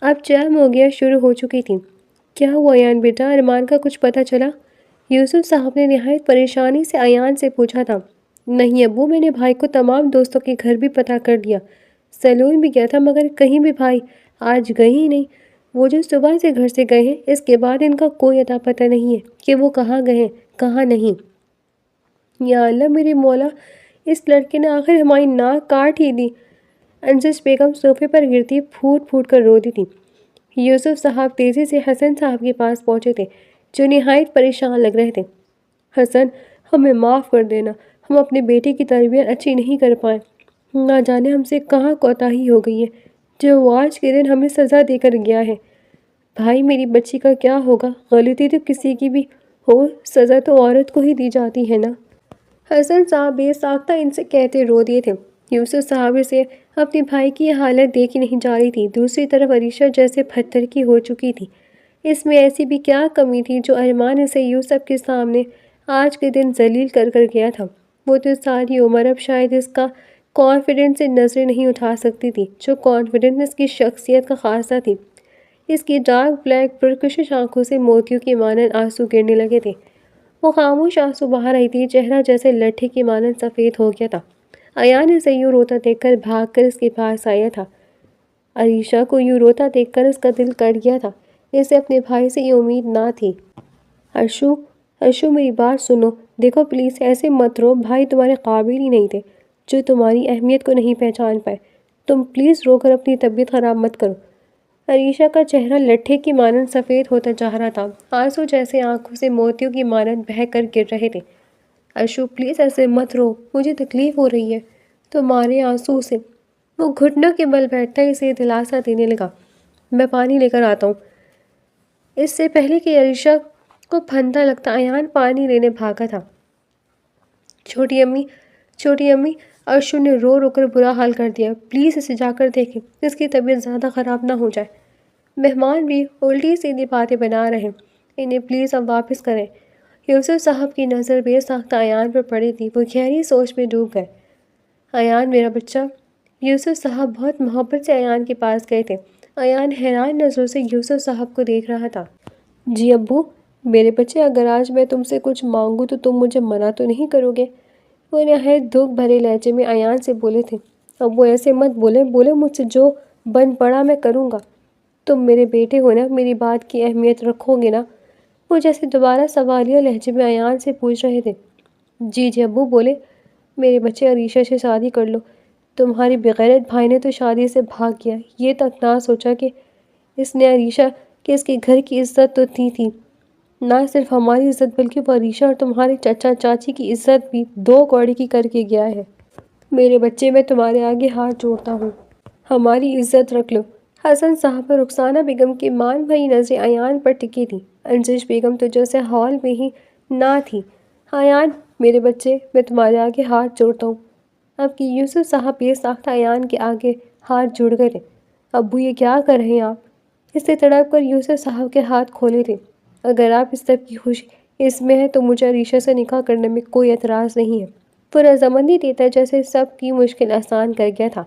اب چہم ہو گیا شروع ہو چکی تھی۔ کیا ہوا ایان بیٹا، ارمان کا کچھ پتہ چلا؟ یوسف صاحب نے نہایت پریشانی سے ایان سے پوچھا تھا۔ نہیں ابو، میں نے بھائی کو تمام دوستوں کے گھر بھی پتہ کر لیا، سیلون بھی گیا تھا، مگر کہیں بھی بھائی آج گئے ہی نہیں۔ وہ جو صبح سے گھر سے گئے ہیں اس کے بعد ان کا کوئی اتا پتہ نہیں ہے کہ وہ کہاں گئے ہیں کہاں نہیں۔ یا اللہ میری مولا، اس لڑکے نے آخر ہماری ناک کاٹ ہی دی۔ انجس بیگم صوفے پر گرتی پھوٹ پھوٹ کر روتی تھی۔ یوسف صاحب تیزی سے حسن صاحب کے پاس پہنچے تھے جو نہایت پریشان لگ رہے تھے۔ حسن، ہمیں معاف کر دینا، ہم اپنے بیٹے کی تربیت اچھی نہیں کر پائے۔ نہ جانے ہم سے کہاں کوتاہی ہو گئی ہے جو وہ آج کے دن ہمیں سزا دے کر گیا ہے۔ بھائی میری بچی کا کیا ہوگا؟ غلطی تو کسی کی بھی ہو، سزا تو عورت کو ہی دی جاتی ہے نا۔ حسن صاحب بے ساختہ ان سے کہتے رو دیے تھے۔ یوسف صاحب سے اپنے بھائی کی یہ حالت دیکھی نہیں جا رہی تھی۔ دوسری طرف عریشہ جیسے پتھر کی ہو چکی تھی۔ اس میں ایسی بھی کیا کمی تھی جو ارمان اسے یوسف کے سامنے آج کے دن ذلیل کر کر گیا تھا؟ وہ تو ساری عمر اب شاید اس کا کانفیڈنس سے نظریں نہیں اٹھا سکتی تھی جو کانفیڈنس اس کی شخصیت کا خاصہ تھی۔ اس کی ڈارک بلیک پرکشش آنکھوں سے موتیوں کی مانند آنسو گرنے لگے تھے۔ وہ خاموش آنسو بہا رہی تھی، چہرہ جیسے لٹھے کی مانند سفید ہو گیا تھا۔ ایان اسے یوں روتا دیکھ کر بھاگ کر اس کے پاس آیا تھا۔ عریشہ کو یوں روتا دیکھ کر اس کا دل کٹ گیا تھا۔ اسے اپنے بھائی سے یہ امید نہ تھی۔ ارشو میری بات سنو، دیکھو پلیز ایسے مت رو، بھائی تمہارے قابل ہی نہیں تھے جو تمہاری اہمیت کو نہیں پہچان پائے۔ تم پلیز رو کر اپنی طبیعت خراب مت کرو۔ عریشہ کا چہرہ لٹھے کی مانند سفید ہوتا جا رہا تھا۔ آنسو جیسے آنکھوں سے موتیوں کی مانند بہہ کر گر رہے تھے۔ ارشو پلیز ایسے مت رو، مجھے تکلیف ہو رہی ہے تمہارے آنسو سے۔ وہ گھٹنوں کے بل بیٹھتا اسے دلاسا دینے لگا۔ میں پانی لے کر آتا ہوں۔ اس سے پہلے کہ عریشہ کو پھندا لگتا ایان پانی لینے بھاگا تھا۔ چھوٹی امی، ارشو نے رو رو کر برا حال کر دیا، پلیز اسے جا کر دیکھیں، اس کی طبیعت زیادہ خراب نہ ہو جائے۔ مہمان بھی الٹی سیدھی باتیں بنا رہے، انہیں پلیز اب واپس کریں۔ یوسف صاحب کی نظر بے ساختہ ایان پر پڑی تھی۔ وہ گہری سوچ میں ڈوب گئے۔ ایان میرا بچہ۔ یوسف صاحب بہت محبت سے ایان کے پاس گئے تھے۔ ایان حیران نظروں سے یوسف صاحب کو دیکھ رہا تھا۔ جی ابو، میرے بچے، اگر آج میں تم سے کچھ مانگوں تو تم مجھے منع تو نہیں کرو گے؟ وہ نہایت دکھ بھرے لہجے میں ایان سے بولے تھے۔ اب وہ ایسے مت بولے مجھ سے جو بن پڑا میں کروں گا۔ تم میرے بیٹے ہو نا، میری بات کی اہمیت رکھو گے نا؟ وہ جیسے دوبارہ سوالیہ لہجے میں ایان سے پوچھ رہے تھے۔ جی ابو بولے، میرے بچے عریشہ سے شادی کر لو۔ تمہاری بغیرت بھائی نے تو شادی سے بھاگ گیا، یہ تک نہ سوچا کہ اس نے عریشہ کہ اس کے گھر کی عزت تو تھی نہ صرف ہماری عزت بلکہ وہ عریشہ اور تمہارے چچا چاچی کی عزت بھی دو کوڑی کی کر کے گیا ہے۔ میرے بچے، میں تمہارے آگے ہاتھ جوڑتا ہوں، ہماری عزت رکھ لو۔ حسن صاحب اور رخسانہ بیگم کی مان بھری نظریں ایان پر ٹکی تھیں۔ انجش بیگم تو جیسے ہال میں ہی نہ تھی۔ ایان میرے بچے، میں تمہارے آگے ہاتھ جوڑتا ہوں۔ اب کہ یوسف صاحب بے ساختہ ایان کے آگے ہاتھ جوڑ گئے تھے۔ ابو یہ کیا کر رہے ہیں آپ؟ اس سے تڑپ کر یوسف صاحب کے ہاتھ کھولے تھے۔ اگر آپ اس سب کی خوشی اس میں ہے تو مجھے عریشہ سے نکاح کرنے میں کوئی اعتراض نہیں ہے۔ وہ رضامندی دیتا جیسے سب کی مشکل آسان کر گیا تھا۔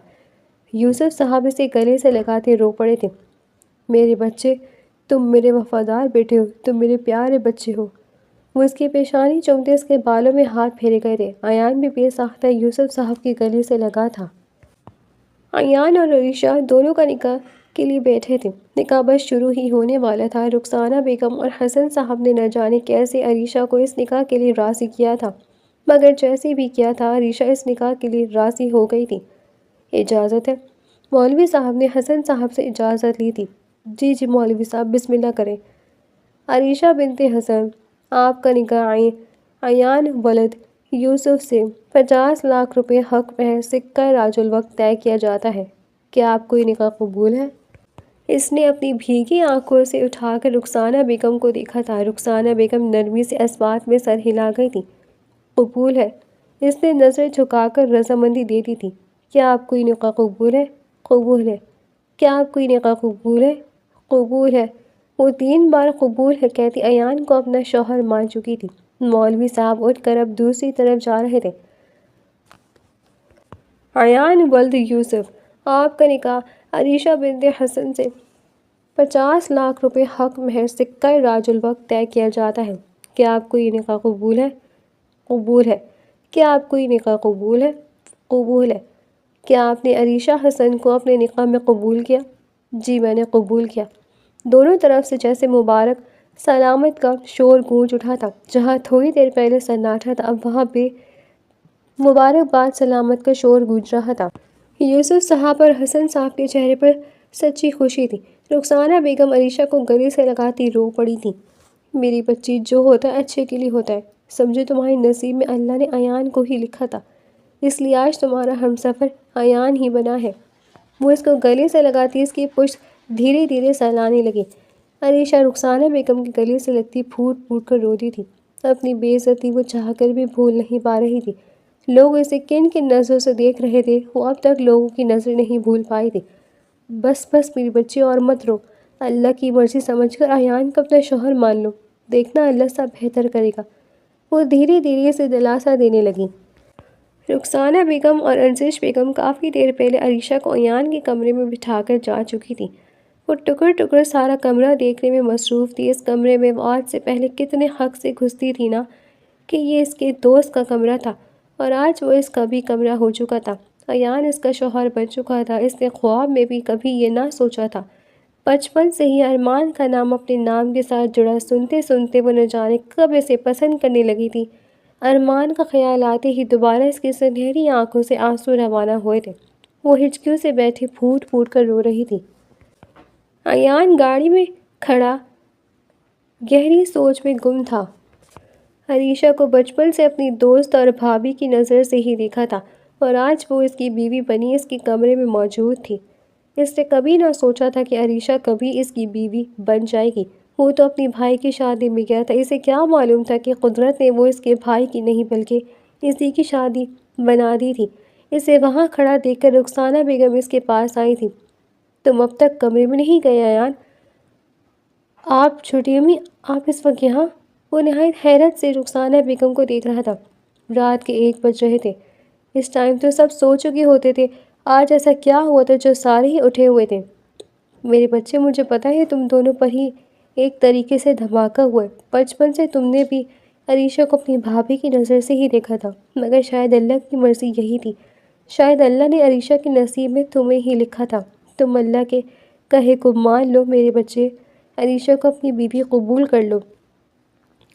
یوسف صاحب اسے گلے سے لگاتے رو پڑے تھے۔ میرے بچے، تم میرے وفادار بیٹے ہو، تم میرے پیارے بچے ہو۔ وہ اس کی پیشانی چومتے اس کے بالوں میں ہاتھ پھیرے گئے تھے۔ ایان بھی بے ساختہ یوسف صاحب کے گلے سے لگا تھا۔ ایان اور عریشہ دونوں کا نکاح کے لیے بیٹھے تھے۔ نکاح بس شروع ہی ہونے والا تھا۔ رخسانہ بیگم اور حسن صاحب نے نہ جانے کیسے عریشہ کو اس نکاح کے لیے راضی کیا تھا، مگر جیسے بھی کیا تھا عریشہ اس نکاح کے لیے راضی ہو گئی تھی۔ اجازت ہے؟ مولوی صاحب نے حسن صاحب سے اجازت لی تھی۔ جی مولوی صاحب بسم اللہ کریں۔ عریشہ بنت حسن، آپ کا نکاح ایان ولد یوسف سے 50 لاکھ روپے حق مہر سکہ راج الوقت طے کیا جاتا ہے۔ کیا آپ کو یہ نکاح قبول ہے؟ اس نے اپنی بھیگی آنکھوں سے اٹھا کر رخسانہ بیگم کو دیکھا تھا۔ رخسانہ بیگم نرمی سے اس بات میں سر ہلا گئی تھی۔ قبول ہے، اس نے نظر جھکا کر رضامندی دے دی تھی۔ کیا آپ کو یہ نکاح قبول ہے؟ قبول ہے۔ کیا آپ کو یہ نکاح قبول ہے؟ قبول ہے۔ وہ 3 بار قبول ہے کہتی ایان کو اپنا شوہر مان چکی تھی۔ مولوی صاحب اٹھ کر اب دوسری طرف جا رہے تھے۔ ایان ولد یوسف، آپ کا نکاح عریشہ بنت حسن سے 50 لاکھ روپے حق مہر سکہ راج الوقت طے کیا جاتا ہے۔ کیا آپ کو یہ نکاح قبول ہے؟ قبول ہے۔ کیا آپ کو یہ نکاح قبول ہے؟ قبول ہے۔ کیا آپ نے عریشہ حسن کو اپنے نکاح میں قبول کیا؟ جی میں نے قبول کیا۔ دونوں طرف سے جیسے مبارک سلامت کا شور گونج اٹھا تھا۔ جہاں تھوڑی دیر پہلے سناٹا تھا، اب وہاں پہ مبارکباد سلامت کا شور گونج رہا تھا۔ یوسف صاحب اور حسن صاحب کے چہرے پر سچی خوشی تھی۔ رخسانہ بیگم عریشہ کو گلے سے لگاتی رو پڑی تھی۔ میری بچی، جو ہوتا ہے اچھے کے لیے ہوتا ہے۔ سمجھو تمہارے نصیب میں اللہ نے ایان کو ہی لکھا تھا، اس لیے آج تمہارا ہمسفر ایان ہی بنا ہے۔ وہ اس کو گلے سے لگاتی اس کی پشت دھیرے دھیرے سہلانے لگی۔ عریشہ رخسانہ بیگم کے گلے سے لگتی پھوٹ پھوٹ کر روتی تھی۔ اپنی بے عزتی وہ چاہ کر بھی بھول نہیں پا رہی تھی۔ لوگ اسے کن کن نظروں سے دیکھ رہے تھے، وہ اب تک لوگوں کی نظریں نہیں بھول پائی تھی۔ بس میری بچی اور مت رو، اللہ کی مرضی سمجھ کر ایان کو اپنا شوہر مان لو، دیکھنا اللہ سب بہتر کرے گا۔ وہ دھیرے دھیرے اسے دلاسا دینے لگی۔ رخسانہ بیگم اور انشش بیگم کافی دیر پہلے عریشہ کو ایان کے کمرے میں بٹھا کر جا چکی تھی۔ وہ ٹکر ٹکر سارا کمرہ دیکھنے میں مصروف تھی۔ اس کمرے میں وہ آج سے پہلے کتنے حق سے گھستی تھی نا، کہ یہ اس کے دوست کا کمرہ تھا، اور آج وہ اس کا بھی کمرہ ہو چکا تھا۔ ایان اس کا شوہر بن چکا تھا۔ اس نے خواب میں بھی کبھی یہ نہ سوچا تھا۔ بچپن سے ہی ارمان کا نام اپنے نام کے ساتھ جڑا، سنتے سنتے وہ نہ جانے کب اسے پسند کرنے لگی تھی۔ ارمان کا خیال آتے ہی دوبارہ اس کی سنہری آنکھوں سے آنسو روانہ ہوئے تھے۔ وہ ہچکیوں سے بیٹھی پھوٹ پھوٹ کر رو رہی تھی۔ ایان گاڑی میں کھڑا گہری سوچ میں گم تھا۔ عریشہ کو بچپن سے اپنی دوست اور بھابھی کی نظر سے ہی دیکھا تھا، اور آج وہ اس کی بیوی بنی اس کے کمرے میں موجود تھی۔ اس نے کبھی نہ سوچا تھا کہ عریشہ کبھی اس کی بیوی بن جائے گی۔ وہ تو اپنی بھائی کی شادی میں گیا تھا، اسے کیا معلوم تھا کہ قدرت نے وہ اس کے بھائی کی نہیں بلکہ اسی کی شادی بنا دی تھی۔ اسے وہاں کھڑا دیکھ کر رخسانہ بیگم اس کے پاس آئی تھی۔ تم اب تک کمرے میں نہیں گئے ایان؟ آپ چھوٹی امی، آپ اس وقت یہاں؟ وہ نہایت حیرت سے رخسانہ بیگم کو دیکھ رہا تھا۔ رات کے 1 بج رہے تھے۔ اس ٹائم تو سب سو چکے ہوتے تھے۔ آج ایسا کیا ہوا تھا جو سارے ہی اٹھے ہوئے تھے؟ میرے بچے، مجھے پتہ ہے تم دونوں پر ہی ایک طریقے سے دھماکہ ہوا ہے۔ بچپن سے تم نے بھی عریشہ کو اپنی بھابھی کی نظر سے ہی دیکھا تھا، مگر شاید اللہ کی مرضی یہی تھی۔ شاید اللہ نے عریشہ کے نصیب میں تمہیں ہی لکھا تھا۔ تم اللہ کے کہے کو مان لو میرے بچے، عریشہ کو اپنی بیوی قبول کر لو۔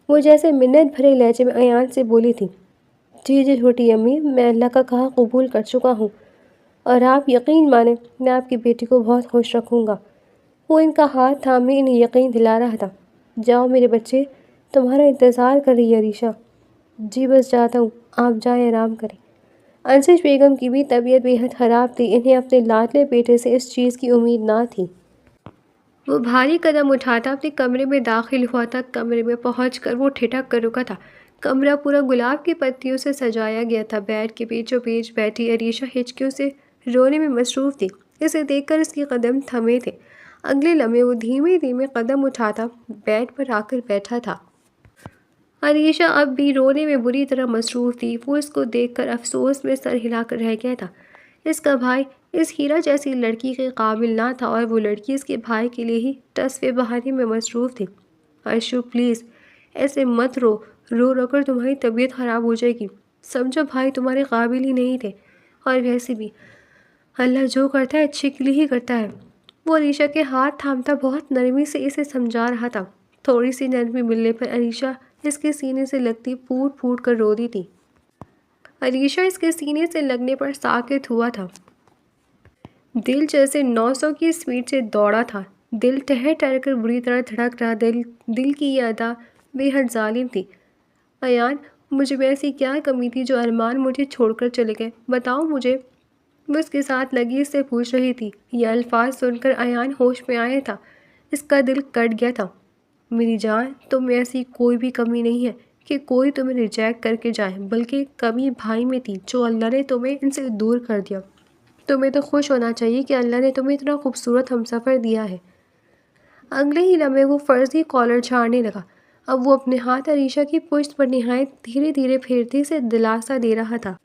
وہ جیسے منت بھرے لہجے میں ایان سے بولی تھی۔ جی چھوٹی امی، میں اللہ کا کہا قبول کر چکا ہوں، اور آپ یقین مانیں میں آپ کی بیٹی کو بہت خوش رکھوں گا۔ وہ ان کا ہاتھ تھامے انہیں یقین دلا رہا تھا۔ جاؤ میرے بچے، تمہارا انتظار کر رہی ہے عریشہ۔ جی بس جاتا ہوں، آپ جائیں آرام کریں۔ انشش بیگم کی بھی طبیعت بے حد خراب تھی۔ انہیں اپنے لاڈلے بیٹے سے اس چیز کی امید نہ تھی۔ وہ بھاری قدم اٹھاتا اپنے کمرے میں داخل ہوا تھا۔ کمرے میں پہنچ کر وہ ٹھٹک کر رکا تھا۔ کمرہ پورا گلاب کی پتیوں سے سجایا گیا تھا۔ بیڈ کے بیچوں بیچ بیٹھی عریشہ ہچکیوں سے رونے میں مصروف تھی۔ اسے دیکھ کر اس کے قدم تھمے تھے۔ اگلے لمحے وہ دھیمے دھیمے قدم اٹھاتا بیڈ پر آ کر بیٹھا تھا۔ عریشہ اب بھی رونے میں بری طرح مصروف تھی۔ وہ اس کو دیکھ کر افسوس میں سر ہلا کر رہ گیا تھا۔ اس کا بھائی اس ہیرا جیسی لڑکی کے قابل نہ تھا، اور وہ لڑکی اس کے بھائی کے لیے ہی تصفیے بہانے میں مصروف تھی۔ عائشو پلیز ایسے مت رو، رو رو کر تمہاری طبیعت خراب ہو جائے گی۔ سمجھو بھائی تمہارے قابل ہی نہیں تھے، اور ویسے بھی اللہ جو کرتا ہے اچھے کے لیے ہی کرتا ہے۔ وہ عریشہ کے ہاتھ تھامتا بہت نرمی سے اسے سمجھا رہا تھا۔ تھوڑی سی نرمی ملنے پر عریشہ اس کے سینے سے لگتی پھوٹ پھوٹ کر رو دی تھی۔ عریشہ اس کے سینے سے لگنے پر ساکت ہوا تھا۔ دل جیسے 900 کی سپیڈ سے دوڑا تھا۔ دل ٹہر ٹہر کر بری طرح دھڑک رہا، دل کی یہ ادا بے حد ظالم تھی۔ ایان، مجھے میں ایسی کیا کمی تھی جو ارمان مجھے چھوڑ کر چلے گئے؟ بتاؤ مجھے۔ وہ اس کے ساتھ لگی اس سے پوچھ رہی تھی۔ یہ الفاظ سن کر ایان ہوش میں آیا تھا۔ اس کا دل کٹ گیا تھا۔ میری جان، تم میں ایسی کوئی بھی کمی نہیں ہے کہ کوئی تمہیں ریجیکٹ کر کے جائے، بلکہ کمی بھائی میں تھی جو اللہ نے تمہیں ان سے دور کر دیا۔ تمہیں تو خوش ہونا چاہیے کہ اللہ نے تمہیں اتنا خوبصورت ہمسفر دیا ہے۔ اگلے ہی لمحے وہ فرضی کالر جھاڑنے لگا۔ اب وہ اپنے ہاتھ عریشہ کی پشت پر نہایت دھیرے دھیرے پھیرتے سے دلاسا دے رہا تھا۔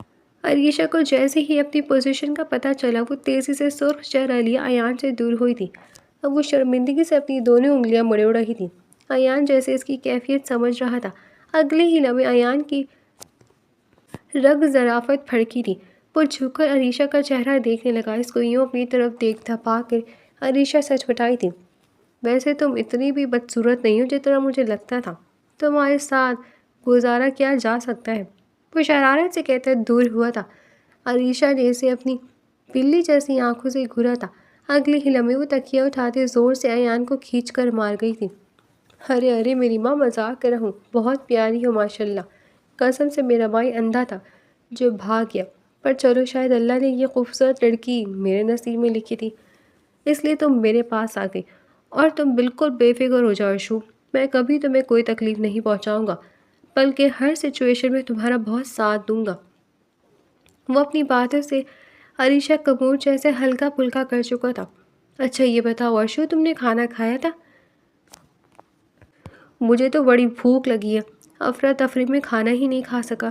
عریشہ کو جیسے ہی اپنی پوزیشن کا پتہ چلا، وہ تیزی سے سرخ چہرہ لیے ایان سے دور ہوئی تھی۔ اب وہ شرمندگی سے اپنی دونوں انگلیاں مڑوڑ رہی تھی۔ ایان جیسے اس کی کیفیت سمجھ رہا تھا۔ اگلے ہی لمحے ایان کی رگ ظرافت پھڑکی تھی۔ وہ جھک کر عریشہ کا چہرہ دیکھنے لگا۔ اس کو یوں اپنی طرف دیکھتا پا کر عریشہ سچمچائی تھی۔ ویسے تم اتنی بھی بدصورت نہیں ہو جتنا مجھے لگتا تھا۔ تمہارے ساتھ گزارا کیا جا سکتا ہے؟ وہ شرارت سے کہتے دور ہوا تھا۔ عریشہ نے اسے اپنی بلی جیسی آنکھوں سے گھورا تھا۔ اگلے ہی لمحے وہ تکیہ اٹھاتے زور سے ایان کو کھینچ کر مار گئی تھی۔ ارے ارے میری ماں، مذاق کر رہا ہوں، بہت پیاری ہو ماشاءاللہ۔ قسم سے میرا بھائی اندھا تھا جو بھاگ گیا، پر چلو شاید اللہ نے یہ خوبصورت لڑکی میرے نصیب میں لکھی تھی، اس لیے تم میرے پاس آ گئی۔ اور تم بالکل بے فکر ہو جاؤ ارشو، میں کبھی تمہیں کوئی تکلیف نہیں پہنچاؤں گا، بلکہ ہر سچویشن میں تمہارا بہت ساتھ دوں گا۔ وہ اپنی باتوں سے عریشہ کا موڈ جیسے ہلکا پھلکا کر چکا تھا۔ اچھا یہ بتاؤ ارشو، تم نے کھانا کھایا تھا؟ مجھے تو بڑی بھوک لگی ہے، افراتفری میں کھانا ہی نہیں کھا سکا،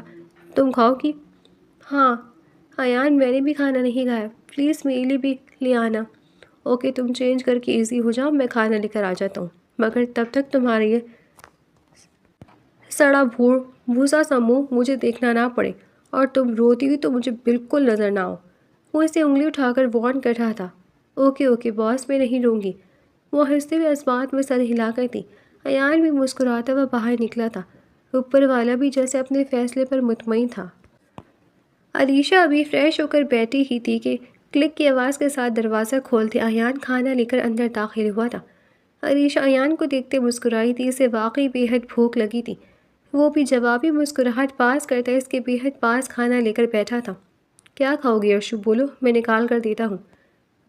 تم کھاؤ گی؟ ہاں ایان، میں نے بھی کھانا نہیں کھایا، پلیز میرے لیے بھی لے آنا۔ اوکے، تم چینج کر کے ایزی ہو جاؤ، میں کھانا لے کر آ جاتا ہوں، مگر تب تک تمہارے یہ سڑا بھوسا سا منہ مجھے دیکھنا نہ پڑے، اور تم روتی ہوئی تو مجھے بالکل نظر نہ آؤ۔ وہ اسے انگلی اٹھا کر وارن کر رہا تھا۔ اوکے اوکے باس، میں نہیں روں گی۔ وہ ہنستے ہوئے اس بات میں سر ہلا کر تھی۔ ایان بھی مسکراتا ہوا باہر نکلا تھا۔ اوپر والا بھی جیسے اپنے فیصلے پر مطمئن تھا۔ عریشہ ابھی فریش ہو کر بیٹھی ہی تھی کہ کلک کی آواز کے ساتھ دروازہ کھولتے ایان کھانا لے کر اندر داخل ہوا تھا۔ عریشہ ایان کو دیکھتے مسکرائی تھی، اسے واقعی بے حد بھوک لگی تھی۔ وہ بھی جوابی مسکراہٹ پاس کرتا اس کے بے حد پاس کھانا لے کر بیٹھا تھا۔ کیا کھاؤ گے ارشو؟ بولو، میں نکال کر دیتا ہوں۔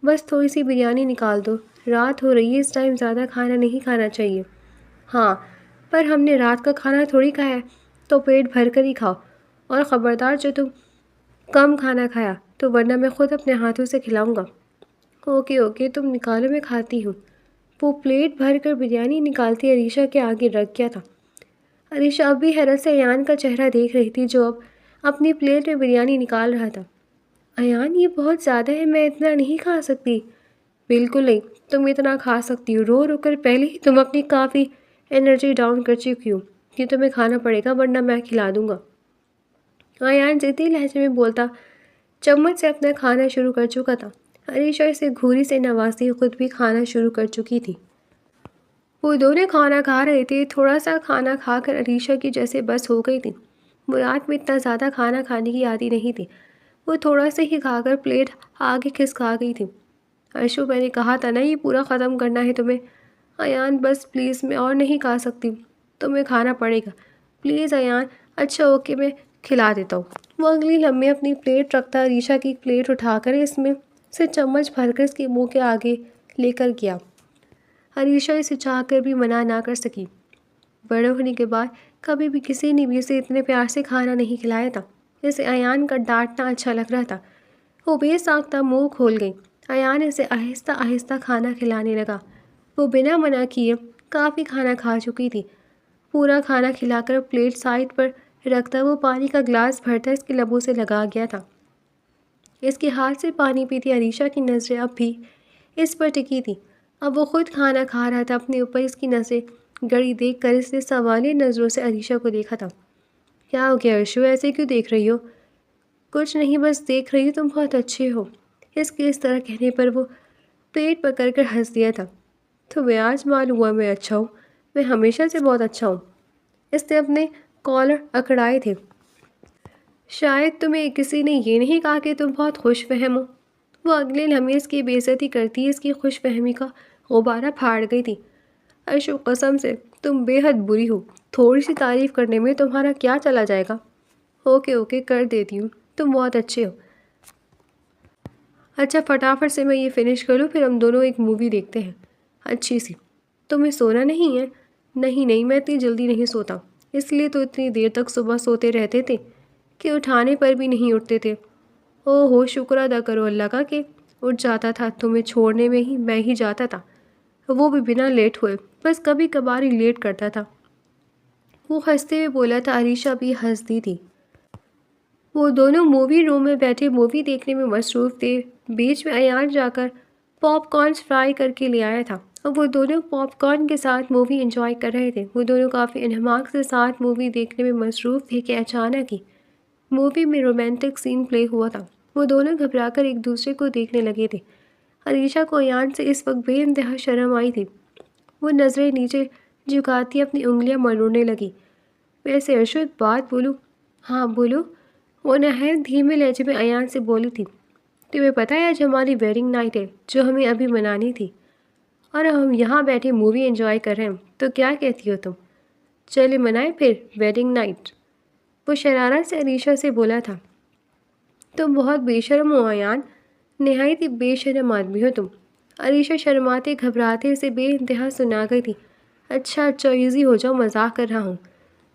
بس تھوڑی سی بریانی نکال دو، رات ہو رہی ہے، اس ٹائم زیادہ کھانا نہیں کھانا چاہیے۔ ہاں، پر ہم نے رات کا کھانا تھوڑی کھایا ہے، تو پیٹ بھر کر ہی کھاؤ، اور خبردار جو تم کم کھانا کھایا تو ورنہ میں خود اپنے ہاتھوں سے کھلاؤں گا۔ اوکے اوکے، تم نکالو، میں کھاتی ہوں۔ وہ پلیٹ بھر کر بریانی نکالتی عریشہ کے آگے رکھ گیا تھا۔ عریشہ اب بھی حیرت سے ایان کا چہرہ دیکھ رہی تھی جو اب اپنی پلیٹ میں بریانی نکال رہا تھا۔ ایان، یہ بہت زیادہ ہے، میں اتنا نہیں کھا سکتی۔ بالکل نہیں، تم اتنا کھا سکتی ہو، رو رو کر پہلے ہی تم اپنی کافی انرجی ڈاؤن کر چکی ہو، کہ تمہیں کھانا پڑے گا ورنہ میں کھلا دوں گا۔ ایان ضدی لہجے میں بولتا چمچ سے اپنا کھانا شروع کر چکا تھا۔ عریشہ اسے گھوری سے نوازتی خود بھی کھانا شروع کر چکی تھی۔ وہ دونوں کھانا کھا رہے تھے۔ تھوڑا سا کھانا کھا کر عریشہ کی جیسے بس ہو گئی تھی۔ وہ رات میں اتنا زیادہ کھانا کھانے کی عادی نہیں تھی۔ وہ تھوڑا سا ہی کھا کر پلیٹ آگے کھسکا گئی تھی۔ ارشو، میں نے کہا تھا نا یہ پورا ختم کرنا ہے تمہیں۔ ایان بس پلیز، میں اور نہیں کھا سکتی، تمہیں کھانا پڑے گا پلیز ایان۔ اچھا اوکے، میں کھلا دیتا ہوں۔ وہ اگلی لمحے اپنی پلیٹ رکھتا عریشہ کی پلیٹ اٹھا کر اس میں سے چمچ بھر کر اس کے منہ کے آگے لے کر گیا۔ عریشہ اسے چاہ کر بھی منع نہ کر سکی۔ بڑے ہونے کے بعد کبھی بھی کسی نے بھی اسے اتنے پیار سے کھانا نہیں کھلایا تھا۔ اسے ایان کا ڈانٹنا اچھا لگ رہا تھا۔ وہ بے ساختہ منہ کھول گئی۔ ایان اسے آہستہ آہستہ کھانا کھلانے لگا۔ وہ بنا منع کیے کافی کھانا کھا چکی تھی۔ پورا کھانا کھلا کر پلیٹ سائڈ پر رکھتا وہ پانی کا گلاس بھرتا اس کے لبوں سے لگا گیا تھا۔ اس کے ہاتھ سے پانی پیتی عریشہ کی نظریں اب بھی اس پر ٹکی تھی۔ اب وہ خود کھانا کھا رہا تھا، اپنے اوپر اس کی نظریں گڑی دیکھ کر اس نے سوالیہ نظروں سے عریشہ کو دیکھا تھا۔ کیا ہو گیا ارشو، ایسے کیوں دیکھ رہی ہو؟ کچھ نہیں، بس دیکھ رہی ہو، تم بہت اچھے ہو۔ اس کے اس طرح کہنے پر وہ پیٹ پکڑ کر ہنس دیا تھا۔ تمہیں آج معلوم ہوا میں اچھا ہوں؟ میں ہمیشہ سے بہت اچھا ہوں۔ اس نے اپنے کالر اکڑائے تھے۔ شاید تمہیں کسی نے یہ نہیں کہا کہ تم بہت خوش فہم ہو؟ وہ اگلے لمحے اس کی بے عزتی کرتی اس کی خوش فہمی کا غبارہ پھاڑ گئی تھی۔ ارشو قسم سے تم بے حد بری ہو، تھوڑی سی تعریف کرنے میں تمہارا کیا چلا جائے گا؟ اوکے اوکے کر دیتی ہوں، تم بہت اچھے ہو۔ اچھا فٹافٹ سے میں یہ فنش کر لوں، پھر ہم دونوں ایک مووی دیکھتے ہیں اچھی سی۔ تمہیں سونا نہیں ہے؟ نہیں نہیں، میں اتنی جلدی نہیں سوتا، اس لیے تو اتنی دیر تک صبح سوتے رہتے تھے کہ اٹھانے پر بھی نہیں اٹھتے تھے۔ او ہو، شکر ادا کرو اللہ کا کہ اٹھ جاتا تھا، تمہیں چھوڑنے میں ہی میں ہی جاتا تھا، وہ بھی بنا لیٹ ہوئے، بس کبھی کبھار ہی لیٹ کرتا تھا۔ وہ ہنستے ہوئے بولا تھا۔ عریشہ بھی ہنس دی تھی۔ وہ دونوں مووی روم میں بیٹھے مووی دیکھنے میں مصروف تھے۔ بیچ میں ایان جا کر پاپ کارنز فرائی کر کے لے آیا تھا اور وہ دونوں پاپ کارن کے ساتھ مووی انجوائے کر رہے تھے۔ وہ دونوں کافی انہماک سے ساتھ مووی دیکھنے میں مصروف تھے کہ اچانک ہی مووی میں رومانٹک سین پلے ہوا تھا۔ وہ دونوں گھبرا کر ایک دوسرے کو دیکھنے لگے تھے۔ عریشہ کو ایان سے اس وقت بے انتہا شرم آئی تھی۔ وہ نظریں نیچے جھکاتی اپنی انگلیاں مروڑنے لگی۔ ویسے ارشو ایک بات بولوں؟ ہاں بولو، وہ نہایت دھیمے لہجے میں ایان سے بولی تھی۔ تمہیں پتہ ہے آج ہماری ویڈنگ نائٹ ہے جو ہمیں ابھی منانی تھی، اور ہم یہاں بیٹھے مووی انجوائے کر رہے ہیں، تو کیا کہتی ہو تم؟ چلے منائیں پھر ویڈنگ نائٹ، وہ شرارت سے عریشہ سے بولا تھا۔ تم بہت بے شرم ہو ایان، نہایت ہی بے شرم آدمی ہو تم۔ عریشہ شرماتے گھبراتے اسے بے انتہا سنا گئی تھی۔ اچھا اچھا ایزی ہو جاؤ، مذاق کر رہا ہوں،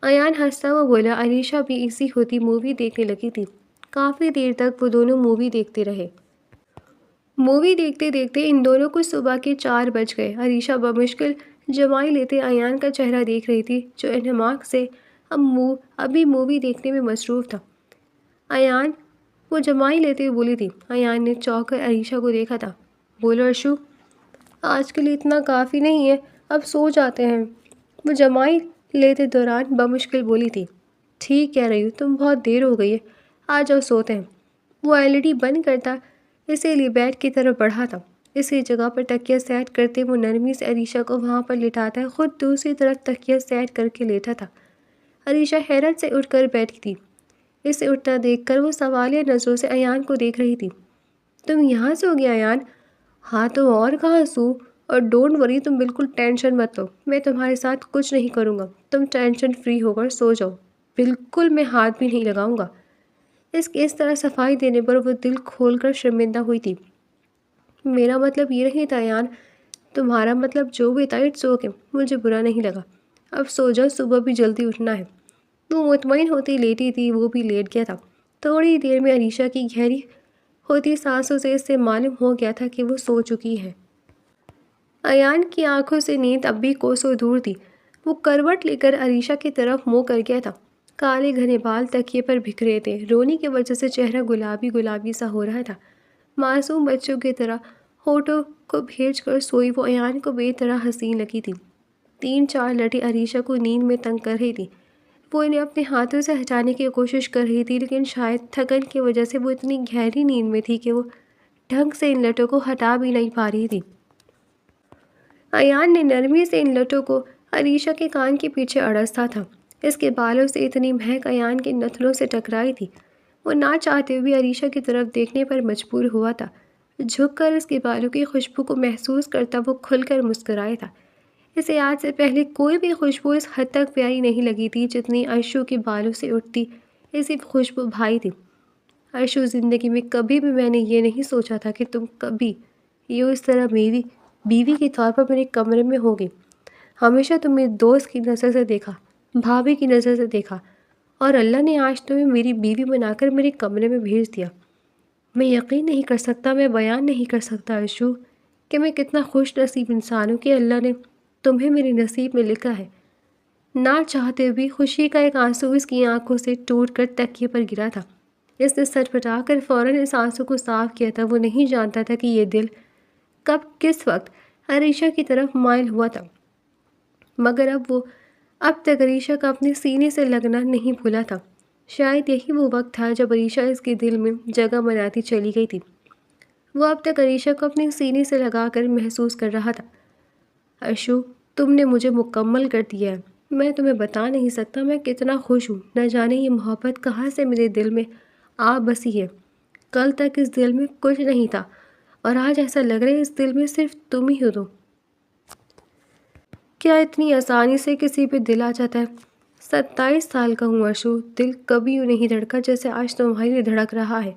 ایان ہنستا ہوا بولا۔ عریشہ بھی ایزی ہوتی مووی دیکھنے لگی تھی۔ کافی دیر تک وہ دونوں مووی دیکھتے رہے۔ مووی دیکھتے دیکھتے ان دونوں کو صبح کے 4 بج گئے۔ عریشہ بمشکل جمائی لیتے ایان کا چہرہ دیکھ رہی تھی جو انہماک سے ابھی مووی دیکھنے میں مصروف تھا۔ ایان، وہ جمائی لیتے ہوئے بولی تھی۔ ایان نے چونک کر عریشہ کو دیکھا تھا۔ بولو ارشو، آج کے لیے اتنا کافی نہیں ہے، اب سو جاتے ہیں، وہ جمائی لیتے دوران بمشکل بولی تھی۔ ٹھیک کہہ رہی ہو، تم بہت دیر ہو گئی ہے، آ جاؤ سوتے ہیں۔ وہ LED بند کرتا اسی لیے بیڈ کی طرف بڑھا تھا۔ اسی جگہ پر تکیہ سیٹ کرتے وہ نرمی سے عریشہ کو وہاں پر لٹاتا خود دوسری طرف تکیہ سیٹ کر کے لیٹا تھا۔ عریشہ حیرت سے اٹھ کر بیٹھی تھی۔ اسے اٹھتا دیکھ کر وہ سوالیہ نظروں سے ایان کو دیکھ رہی تھی۔ تم یہاں سو گیا ایان؟ ہاں تو اور کہاں سو، اور ڈونٹ وری، تم بالکل ٹینشن مت لو، میں تمہارے ساتھ کچھ نہیں کروں گا، تم ٹینشن فری ہو کر سو جاؤ، بالکل میں ہاتھ بھی نہیں لگاؤں گا۔ اس طرح صفائی دینے پر وہ دل کھول کر شرمندہ ہوئی تھی۔ میرا مطلب یہ نہیں تھا ایان، تمہارا مطلب جو بھی تھا اٹس اوکے، مجھے برا نہیں لگا، اب سو جاؤ، صبح بھی جلدی اٹھنا ہے۔ وہ مطمئن ہوتی لیٹی تھی، وہ بھی لیٹ گیا تھا۔ تھوڑی دیر میں عریشہ کی گہری ہوتی سانسوں سے اس سے معلوم ہو گیا تھا کہ وہ سو چکی ہے۔ ایان کی آنکھوں سے نیند اب بھی کوسوں دور تھی۔ وہ کروٹ لے کر عریشہ کی طرف منہ کر گیا تھا۔ کالے گھنے بال تکیے پر بکھرے تھے، رونے کی وجہ سے چہرہ گلابی گلابی سا ہو رہا تھا۔ معصوم بچوں کی طرح ہونٹوں کو بھیج کر سوئی وہ ایان کو بے طرح حسین لگی تھی۔ 3-4 لٹیں عریشہ کو نیند میں تنگ کر رہی تھی۔ وہ انہیں اپنے ہاتھوں سے ہٹانے کی کوشش کر رہی تھی، لیکن شاید تھکن کی وجہ سے وہ اتنی گہری نیند میں تھی کہ وہ ڈھنگ سے ان لٹوں کو ہٹا بھی نہیں پا رہی تھی۔ ایان نے نرمی سے ان لٹوں کو عریشہ کے کان کے پیچھے اڑستا تھا۔ اس کے بالوں سے اتنی مہک ایان کے نتنوں سے ٹکرائی تھی، وہ نہ چاہتے ہوئے عریشہ کی طرف دیکھنے پر مجبور ہوا تھا۔ جھک کر اس کے بالوں کی خوشبو کو محسوس کرتا وہ کھل کر مسکرایا تھا۔ اسے آج سے پہلے کوئی بھی خوشبو اس حد تک پیاری نہیں لگی تھی جتنی ارشو کے بالوں سے اٹھتی ایسی خوشبو بھائی تھی۔ ارشو، زندگی میں کبھی بھی میں نے یہ نہیں سوچا تھا کہ تم کبھی یوں اس طرح میری بیوی کے طور پر میرے کمرے میں ہوگی۔ ہمیشہ تمہیں دوست کی نظر سے دیکھا، بھابھی کی نظر سے دیکھا، اور اللہ نے آج تمہیں میری بیوی بنا کر میرے کمرے میں بھیج دیا۔ میں یقین نہیں کر سکتا، میں بیان نہیں کر سکتا ارشو کہ میں کتنا خوش نصیب انسان ہوں کہ اللہ نے تمہیں میرے نصیب میں لکھا ہے۔ نہ چاہتے بھی خوشی کا ایک آنسو اس کی آنکھوں سے ٹوٹ کر تکیے پر گرا تھا۔ اس نے سٹپٹا کر فوراً اس آنسو کو صاف کیا تھا۔ وہ نہیں جانتا تھا کہ یہ دل کب کس وقت عریشہ کی طرف مائل ہوا تھا، مگر اب تک عریشہ کا اپنے سینے سے لگنا نہیں بھولا تھا۔ شاید یہی وہ وقت تھا جب عریشہ اس کے دل میں جگہ بناتی چلی گئی تھی۔ وہ اب تک عریشہ کو اپنے سینے سے لگا کر محسوس کر رہا تھا۔ ارشو، تم نے مجھے مکمل کر دیا ہے، میں تمہیں بتا نہیں سکتا میں کتنا خوش ہوں۔ نہ جانے یہ محبت کہاں سے میرے دل میں آ بسی ہے۔ کل تک اس دل میں کچھ نہیں تھا، اور آج ایسا لگ رہا ہے اس دل میں صرف تم ہی ہو۔ کیا اتنی آسانی سے کسی پہ دل آ جاتا ہے؟ 27 سال کا ہوں ارشو، دل کبھی یوں نہیں دھڑکا جیسے آج تمہارے لیے دھڑک رہا ہے۔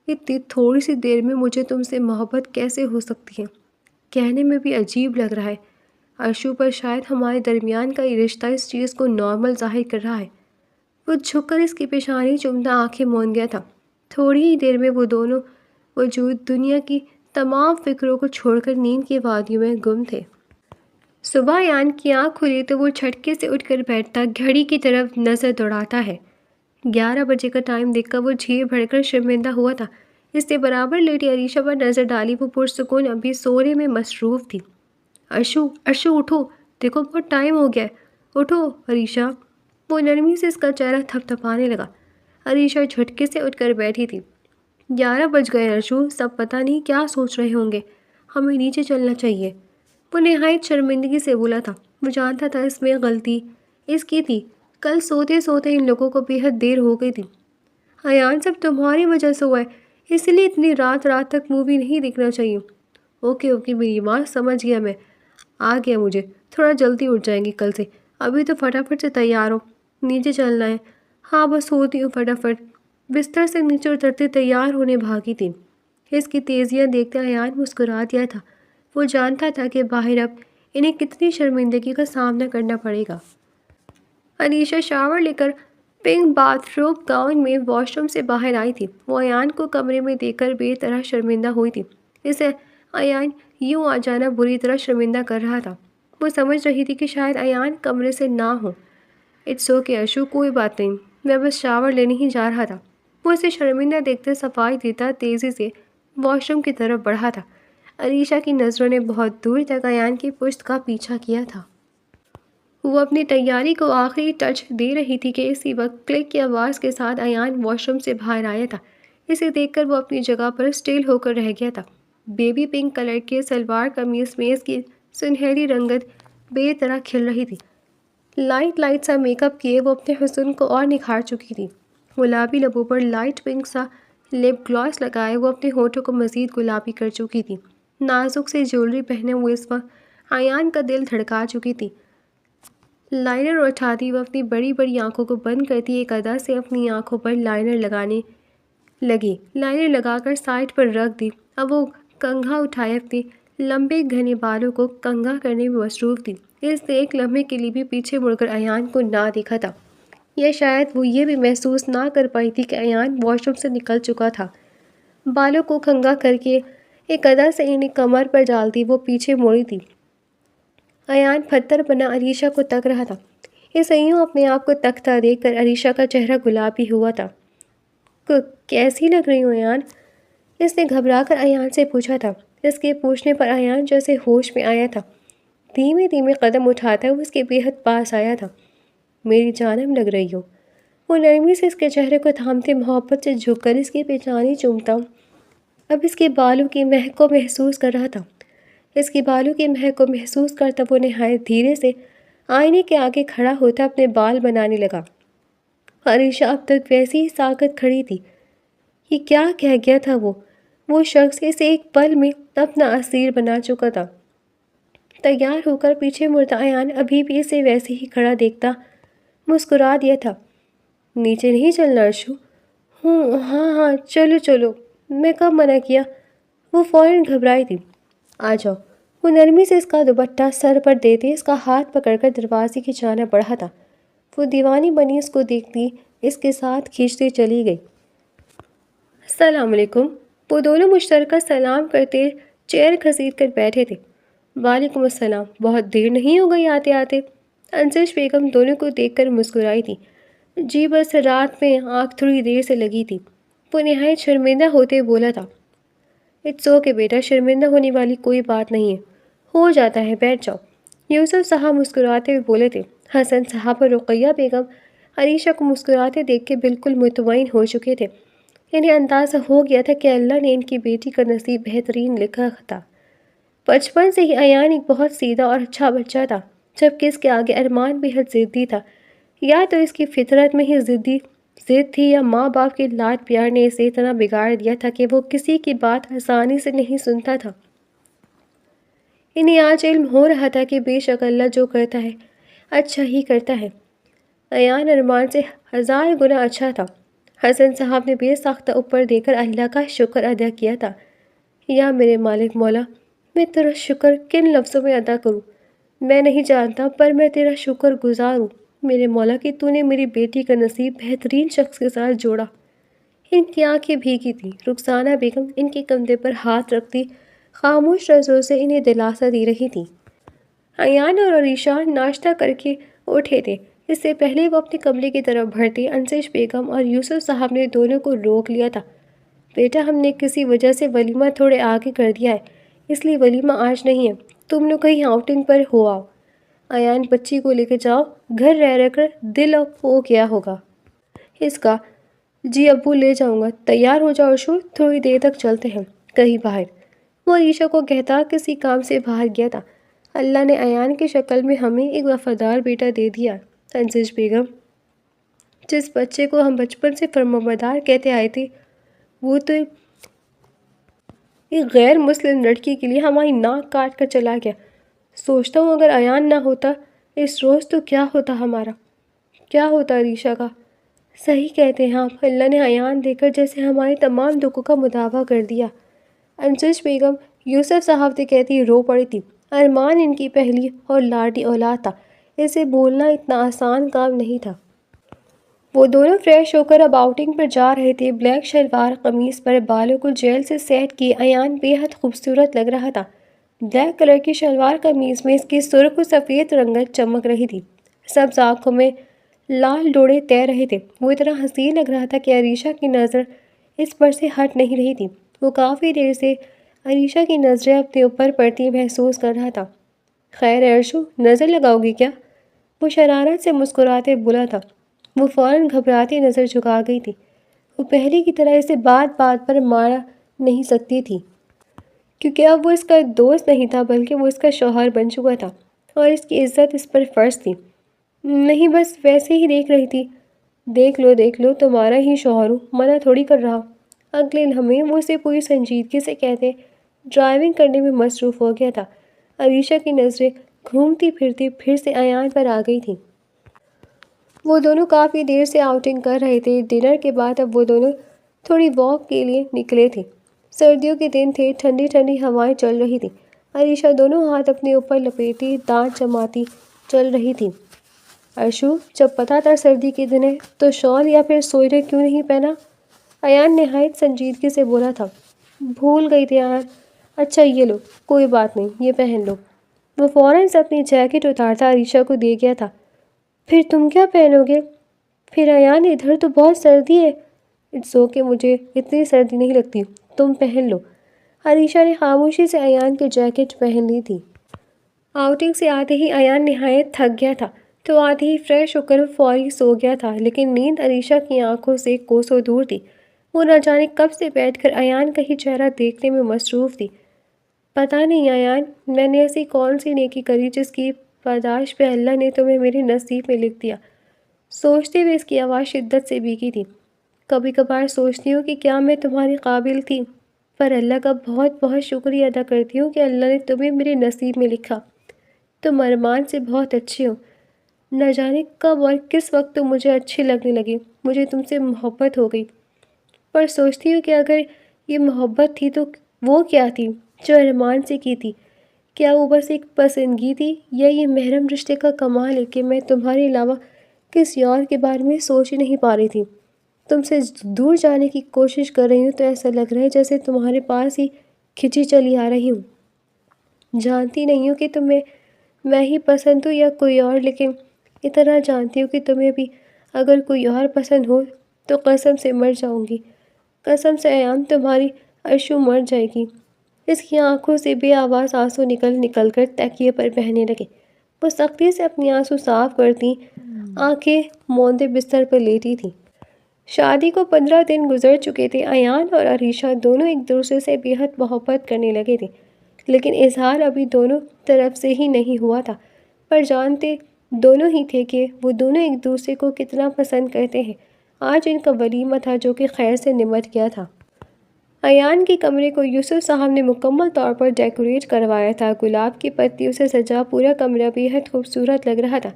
اتنی تھوڑی سی دیر میں مجھے تم سے محبت کیسے ہو سکتی ہے؟ کہنے میں بھی عجیب لگ رہا ہے ارشو، پر شاید ہمارے درمیان کا یہ رشتہ اس چیز کو نارمل ظاہر کر رہا ہے۔ وہ جھک کر اس کی پیشانی چومتا آنکھیں موند گیا تھا۔ تھوڑی ہی دیر میں وہ دونوں وجود دنیا کی تمام فکروں کو چھوڑ کر نیند کی وادیوں میں گم تھے۔ صبح ایان کی آنکھ کھلی تو وہ جھٹکے سے اٹھ کر بیٹھتا، گھڑی کی طرف نظر دوڑاتا ہے۔ 11 بجے کا ٹائم دیکھ کر وہ جھیر بھر کر شرمندہ ہوا تھا۔ اس نے برابر لیٹی عریشہ پر نظر ڈالی، وہ پرسکون ابھی سونے میں مصروف تھی۔ ارشو ارشو اٹھو، دیکھو بہت ٹائم ہو گیا ہے، اٹھو عریشہ۔ وہ نرمی سے اس کا چہرہ تھپ تھپانے لگا۔ عریشہ جھٹکے سے اٹھ کر بیٹھی تھی۔ 11 بج گئے ارشو، سب پتہ نہیں کیا سوچ رہے ہوں گے، ہمیں نیچے چلنا چاہیے۔ وہ نہایت شرمندگی سے بولا تھا۔ وہ جانتا تھا اس میں غلطی اس کی تھی، کل سوتے سوتے ان لوگوں کو بے حد دیر ہو گئی تھی۔ ایان سب تمہاری وجہ سے ہوا ہے، اس لیے اتنی رات تک مووی نہیں دیکھنا چاہیے۔ اوکے میری ماں، سمجھ گیا میں، آ گیا مجھے، تھوڑا جلدی اٹھ جائیں گے کل سے، ابھی تو فٹافٹ سے تیار ہو، نیچے چلنا ہے۔ ہاں بس ہوتی ہوں فٹافٹ۔ بستر سے نیچے اترتے تیار ہونے بھاگی تھی۔ اس کی تیزیاں دیکھتے ایان مسکرا دیا تھا۔ وہ جانتا تھا کہ باہر اب انہیں کتنی شرمندگی کا سامنا کرنا پڑے گا۔ علیشہ شاور لے کر پنک باتھ روب گاؤن میں واش روم سے باہر آئی تھی۔ وہ ایان کو کمرے میں دیکھ کر بے طرح شرمندہ ہوئی تھی۔ اسے ایان یوں آ جانا بری طرح شرمندہ کر رہا تھا۔ وہ سمجھ رہی تھی کہ شاید ایان کمرے سے نہ ہو۔ اٹس اوکے ارشو، کوئی بات نہیں، میں بس شاور لینے ہی جا رہا تھا۔ وہ اسے شرمندہ دیکھتے صفائی دیتا تیزی سے واش روم کی طرف بڑھا تھا۔ علیشہ کی نظروں نے بہت دور تک ایان کی پشت کا پیچھا کیا تھا۔ وہ اپنی تیاری کو آخری ٹچ دے رہی تھی کہ اسی وقت کلک کی آواز کے ساتھ ایان واش روم سے باہر آیا تھا۔ اسے دیکھ کر وہ اپنی جگہ پر اسٹل ہو کر رہ گیا تھا۔ بیبی پنک کلر کے سلوار قمیص میں اس کی سنہری رنگت بے طرح کھل رہی تھی۔ لائٹ سا میک اپ کیے وہ اپنے حسن کو اور نکھار چکی تھی۔ گلابی لبوں پر لائٹ پنک سا لپ گلاس لگائے وہ اپنے ہونٹوں کو مزید گلابی کر چکی تھی۔ نازک سے جیولری پہنے ہوئے اس وقت ایان کا دل دھڑکا چکی تھی۔ لائنر اٹھاتی وہ اپنی بڑی بڑی آنکھوں کو بند کرتی ایک ادا سے اپنی آنکھوں پر لائنر لگانے لگی۔ لائنر لگا کر سائڈ پر رکھ دی۔ اب وہ کنگھا اٹھائے اپنے لمبے گھنے بالوں کو کنگھا کرنے میں مصروف تھی۔ اس نے ایک لمحے کے لیے بھی پیچھے مڑ کر ایان کو نہ دیکھا تھا، یا شاید وہ یہ بھی محسوس نہ کر پائی تھی کہ ایان واش روم سے نکل چکا تھا۔ بالوں کو کنگھا کر کے ایک ادا سے انہیں کمر پر ڈالتی وہ پیچھے مڑی تھی۔ ایان پتھر بنا علیشہ کو تک رہا تھا۔ اسے یوں اپنے آپ کو تکتا دیکھ کر علیشہ کا چہرہ گلابی ہوا تھا۔ کیسی لگ رہی ہوں ایان؟ اس نے گھبرا کر ایان سے پوچھا تھا۔ اس کے پوچھنے پر ایان جیسے ہوش میں آیا تھا۔ دھیمے دھیمے قدم اٹھاتا وہ اس کے بے حد پاس آیا تھا۔ میری جانم لگ رہی ہو۔ وہ نرمی سے اس کے چہرے کو تھامتے محبت سے جھک کر اس کی پیشانی چومتا اب اس کے بالوں کی مہک کو محسوس کر رہا تھا۔ اس کی بالوں کی مہک کو محسوس کرتا وہ نہایت دھیرے سے آئینے کے آگے کھڑا ہوتا اپنے بال بنانے لگا۔ علیشہ اب تک ویسی ہی ساکت کھڑی تھی۔ یہ کیا کہہ گیا تھا وہ شخص اسے ایک پل میں اپنا اسیر بنا چکا تھا۔ تیار ہو کر پیچھے مڑتا ایان ابھی بھی اسے ویسے ہی کھڑا دیکھتا مسکرا دیا تھا۔ نیچے نہیں چلنا ارشو؟ ہاں چلو، میں کب منع کیا؟ وہ فوراً گھبرائی تھی۔ آ جاؤ۔ وہ نرمی سے اس کا دوپٹہ سر پر دیتے اس کا ہاتھ پکڑ کر دروازے کی جانب بڑھا تھا۔ وہ دیوانی بنی اس کو دیکھتی اس کے ساتھ کھینچتی چلی گئی۔ السلام علیکم۔ وہ دونوں مشترکہ سلام کرتے چیئر گھسیٹ کر بیٹھے تھے۔ وعلیکم السلام، بہت دیر نہیں ہو گئی آتے آتے؟ انصش بیگم دونوں کو دیکھ کر مسکرائی تھی۔ جی بس رات میں آنکھ تھوڑی دیر سے لگی تھی، وہ نہایت شرمندہ ہوتے بولا تھا۔ اٹس اوکے بیٹا، شرمندہ ہونے والی کوئی بات نہیں ہے، ہو جاتا ہے، بیٹھ جاؤ۔ یوسف صاحب مسکراتے ہوئے بولے تھے۔ حسن صاحب اور رقیہ بیگم علیشہ کو مسکراتے دیکھ کے بالکل مطمئن ہو چکے تھے۔ انہیں اندازہ ہو گیا تھا کہ اللہ نے ان کی بیٹی کا نصیب بہترین لکھا تھا۔ بچپن سے ہی ایان ایک بہت سیدھا اور اچھا بچہ تھا، جبکہ اس کے آگے ارمان بے حد ضدی تھا۔ یا تو اس کی فطرت میں ہی ضد تھی یا ماں باپ کے لاڈ پیار نے اسے اتنا بگاڑ دیا تھا کہ وہ کسی کی بات آسانی سے نہیں سنتا تھا۔ انہیں آج علم ہو رہا تھا کہ بے شک اللہ جو کرتا ہے اچھا ہی کرتا ہے۔ ایان ارمان سے 1000 گنا اچھا تھا۔ حسن صاحب نے بے ساختہ اوپر دے کر اللہ کا شکر ادا کیا تھا۔ یا میرے مالک مولا، میں تیرا شکر کن لفظوں میں ادا کروں؟ میں نہیں جانتا، پر میں تیرا شکر گزار ہوں میرے مولا کہ تو نے میری بیٹی کا نصیب بہترین شخص کے ساتھ جوڑا۔ ان کی آنکھیں بھیگی تھیں۔ رخسانہ بیگم ان کے کندھے پر ہاتھ رکھتی خاموش نظروں سے انہیں دلاسا دی رہی تھی۔ ایان اور عریشہ ناشتہ کر کے اٹھے تھے۔ اس سے پہلے وہ اپنے کمرے کی طرف بڑھتے انشج بیگم اور یوسف صاحب نے دونوں کو روک لیا تھا۔ بیٹا، ہم نے کسی وجہ سے ولیمہ تھوڑے آگے کر دیا ہے، اس لیے ولیمہ آج نہیں ہے۔ تم لوگ کہیں آؤٹنگ پر ہو آؤ۔ ایان، بچی کو لے کے جاؤ، گھر رہ رہ کر دل ہو گیا ہوگا اس کا۔ جی ابو، لے جاؤں گا۔ تیار ہو جاؤ ارشو، تھوڑی دیر تک چلتے ہیں کہیں باہر۔ وہ عریشہ کو کہتا کسی کام سے باہر گیا تھا۔ اللہ نے ایان کی شکل میں ہمیں ایک وفادار بیٹا دے دیا۔ انشج بیگم، جس بچے کو ہم بچپن سے فرمانبردار کہتے آئے تھے، وہ تو ایک غیر مسلم لڑکی کے لیے ہماری ناک کاٹ کر چلا گیا۔ سوچتا ہوں اگر ایان نہ ہوتا اس روز تو کیا ہوتا ہمارا، کیا ہوتا عریشہ کا۔ صحیح کہتے ہیں آپ، اللہ نے ایان دے کر جیسے ہمارے تمام دکھوں کا مداوع کر دیا۔ انشج بیگم یوسف صاحب سے کہتی رو پڑی تھی۔ ارمان ان کی پہلی اور لاڈلی اولاد تھا، اسے بولنا اتنا آسان کام نہیں تھا۔ وہ دونوں فریش ہو کر اب آؤٹنگ پر جا رہے تھے۔ بلیک شلوار قمیص پر بالوں کو جیل سے سیٹ کیے ایان بے حد خوبصورت لگ رہا تھا۔ بلیک کلر کی شلوار قمیص میں اس کی سرخ و سفید رنگت چمک رہی تھی۔ سبز آنکھوں میں لال ڈوڑے تیر رہے تھے۔ وہ اتنا حسین لگ رہا تھا کہ عریشہ کی نظر اس پر سے ہٹ نہیں رہی تھی۔ وہ کافی دیر سے عریشہ کی نظریں اپنے اوپر پڑتی محسوس کر رہا تھا۔ خیر ہے ارشو، نظر لگاؤ گی کیا؟ وہ شرارت سے مسکراتے بولا تھا۔ وہ فوراً گھبراتی نظر جھکا گئی تھی۔ وہ پہلے کی طرح اسے بات بات پر مارا نہیں سکتی تھی، کیونکہ اب وہ اس کا دوست نہیں تھا بلکہ وہ اس کا شوہر بن چکا تھا اور اس کی عزت اس پر فرض تھی۔ نہیں، بس ویسے ہی دیکھ رہی تھی۔ دیکھ لو تمہارا ہی شوہر ہوں، منع تھوڑی کر رہا۔ اگلے لمحے وہ اسے پوری سنجیدگی سے کہتے ڈرائیونگ کرنے میں مصروف ہو گیا تھا۔ عریشہ کی نظریں گھومتی پھرتی پھر سے ایان پر آ گئی تھیں۔ وہ دونوں کافی دیر سے آؤٹنگ کر رہے تھے۔ ڈنر کے بعد اب وہ دونوں تھوڑی واک کے لیے نکلے تھے۔ سردیوں کے دن تھے، ٹھنڈی ٹھنڈی ہوائیں چل رہی تھیں۔ عریشہ دونوں ہاتھ اپنے اوپر لپیٹی دانت چماتی چل رہی تھی۔ ارشو، جب پتہ تھا سردی کے دن ہے تو شال یا پھر سوئٹر کیوں نہیں پہنا؟ ایان نہایت سنجیدگی سے بولا تھا۔ بھول گئی تھی ایان۔ اچھا یہ لو، کوئی بات نہیں، یہ پہن لو۔ وہ فوراً سے اپنی جیکٹ اتارتا عریشہ کو دے گیا تھا۔ پھر تم کیا پہنو گے؟ پھر ایان، ادھر تو بہت سردی ہے۔ اٹس اوکے، مجھے اتنی سردی نہیں لگتی، تم پہن لو۔ عریشہ نے خاموشی سے ایان کی جیکٹ پہن لی تھی۔ آؤٹنگ سے آتے ہی ایان نہایت تھک گیا تھا تو آتے ہی فریش ہو کر فوری سو گیا تھا، لیکن نیند عریشہ کی آنکھوں سے کوسوں دور تھی۔ وہ نہ جانے کب سے بیٹھ کر ایان کا ہی چہرہ دیکھنے میں مصروف تھی۔ پتہ نہیں ایان، میں نے ایسی کون سی نیکی کری جس کی پاداش پہ اللہ نے تمہیں میرے نصیب میں لکھ دیا۔ سوچتے ہوئے اس کی آواز شدت سے بھیگی تھی۔ کبھی کبھار سوچتی ہوں کہ کیا میں تمہاری قابل تھی، پر اللہ کا بہت بہت شکریہ ادا کرتی ہوں کہ اللہ نے تمہیں میرے نصیب میں لکھا۔ تم ارمان سے بہت اچھے ہو۔ نہ جانے کب اور کس وقت تم مجھے اچھے لگنے لگے، مجھے تم سے محبت ہو گئی۔ پر سوچتی ہوں کہ اگر یہ محبت تھی تو وہ کیا تھی جو ارمان سے کی تھی؟ کیا وہ بس ایک پسندگی تھی یا یہ محرم رشتے کا کمال ہے کہ میں تمہارے علاوہ کسی اور کے بارے میں سوچ ہی نہیں پا رہی تھی؟ تم سے دور جانے کی کوشش کر رہی ہوں تو ایسا لگ رہا ہے جیسے تمہارے پاس ہی کھنچی چلی آ رہی ہوں۔ جانتی نہیں ہوں کہ تمہیں میں ہی پسند ہوں یا کوئی اور، لیکن اتنا جانتی ہوں کہ تمہیں بھی اگر کوئی اور پسند ہو تو قسم سے مر جاؤں گی، قسم سے ایان، تمہاری ارشو مر جائے گی۔ اس کی آنکھوں سے بے آواز آنسو نکل کر تکیے پر بہنے لگے۔ وہ سختی سے اپنی آنسو صاف کرتی آنکھیں موندے بستر پر لیٹی تھی۔ شادی کو 15 دن گزر چکے تھے۔ ایان اور عریشہ دونوں ایک دوسرے سے بے حد محبت کرنے لگے تھے، لیکن اظہار ابھی دونوں طرف سے ہی نہیں ہوا تھا، پر جانتے دونوں ہی تھے کہ وہ دونوں ایک دوسرے کو کتنا پسند کرتے ہیں۔ آج ان کا ولیمہ تھا جو کہ خیر سے نمٹ گیا تھا۔ ایان کے کمرے کو یوسف صاحب نے مکمل طور پر ڈیکوریٹ کروایا تھا۔ گلاب کی پتیوں سے سجا پورا کمرہ بے حد خوبصورت لگ رہا تھا۔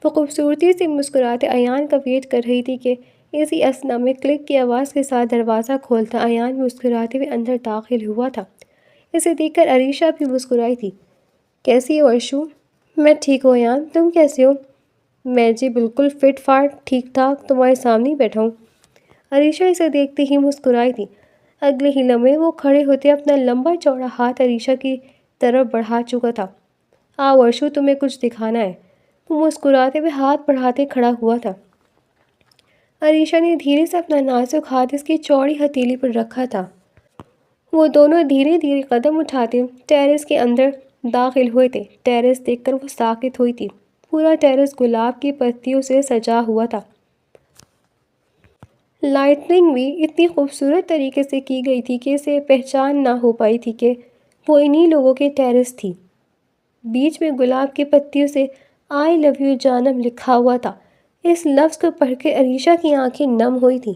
وہ خوبصورتی سے مسکراتے ایان کا ویٹ کر رہی تھی کہ اسی اثنا میں کلک کی آواز کے ساتھ دروازہ کھولتا ایان مسکراتے ہوئے اندر داخل ہوا تھا۔ اسے دیکھ کر عریشہ بھی مسکرائی تھی۔ کیسی ہو ارشو؟ میں ٹھیک ہوں ایان، تم کیسے ہو؟ میں جی بالکل فٹ فاٹ ٹھیک ٹھاک، تمہارے سامنے ہی بیٹھا ہوں۔ عریشہ اسے دیکھتے ہی مسکرائی تھی۔ اگلے ہی لمحے وہ کھڑے ہوتے اپنا لمبا چوڑا ہاتھ عریشہ کی طرف بڑھا چکا تھا۔ آؤ ارشو، تمہیں کچھ دکھانا ہے۔ وہ مسکراتے ہوئے ہاتھ بڑھاتے کھڑا ہوا تھا۔ عریشہ نے دھیرے سے اپنا نازک ہاتھ اس کی چوڑی ہتھیلی پر رکھا تھا۔ وہ دونوں دھیرے دھیرے قدم اٹھاتے ٹیرس کے اندر داخل ہوئے تھے۔ ٹیرس دیکھ کر وہ ساکت ہوئی تھی۔ پورا ٹیرس گلاب کی پتیوں سے سجا ہوا تھا۔ لائٹننگ بھی اتنی خوبصورت طریقے سے کی گئی تھی کہ اسے پہچان نہ ہو پائی تھی کہ وہ انہی لوگوں کے ٹیرس تھی۔ بیچ میں گلاب کی پتیوں سے آئی لو یو جانم لکھا ہوا تھا۔ اس لفظ کو پڑھ کے عریشہ کی آنکھیں نم ہوئی تھیں۔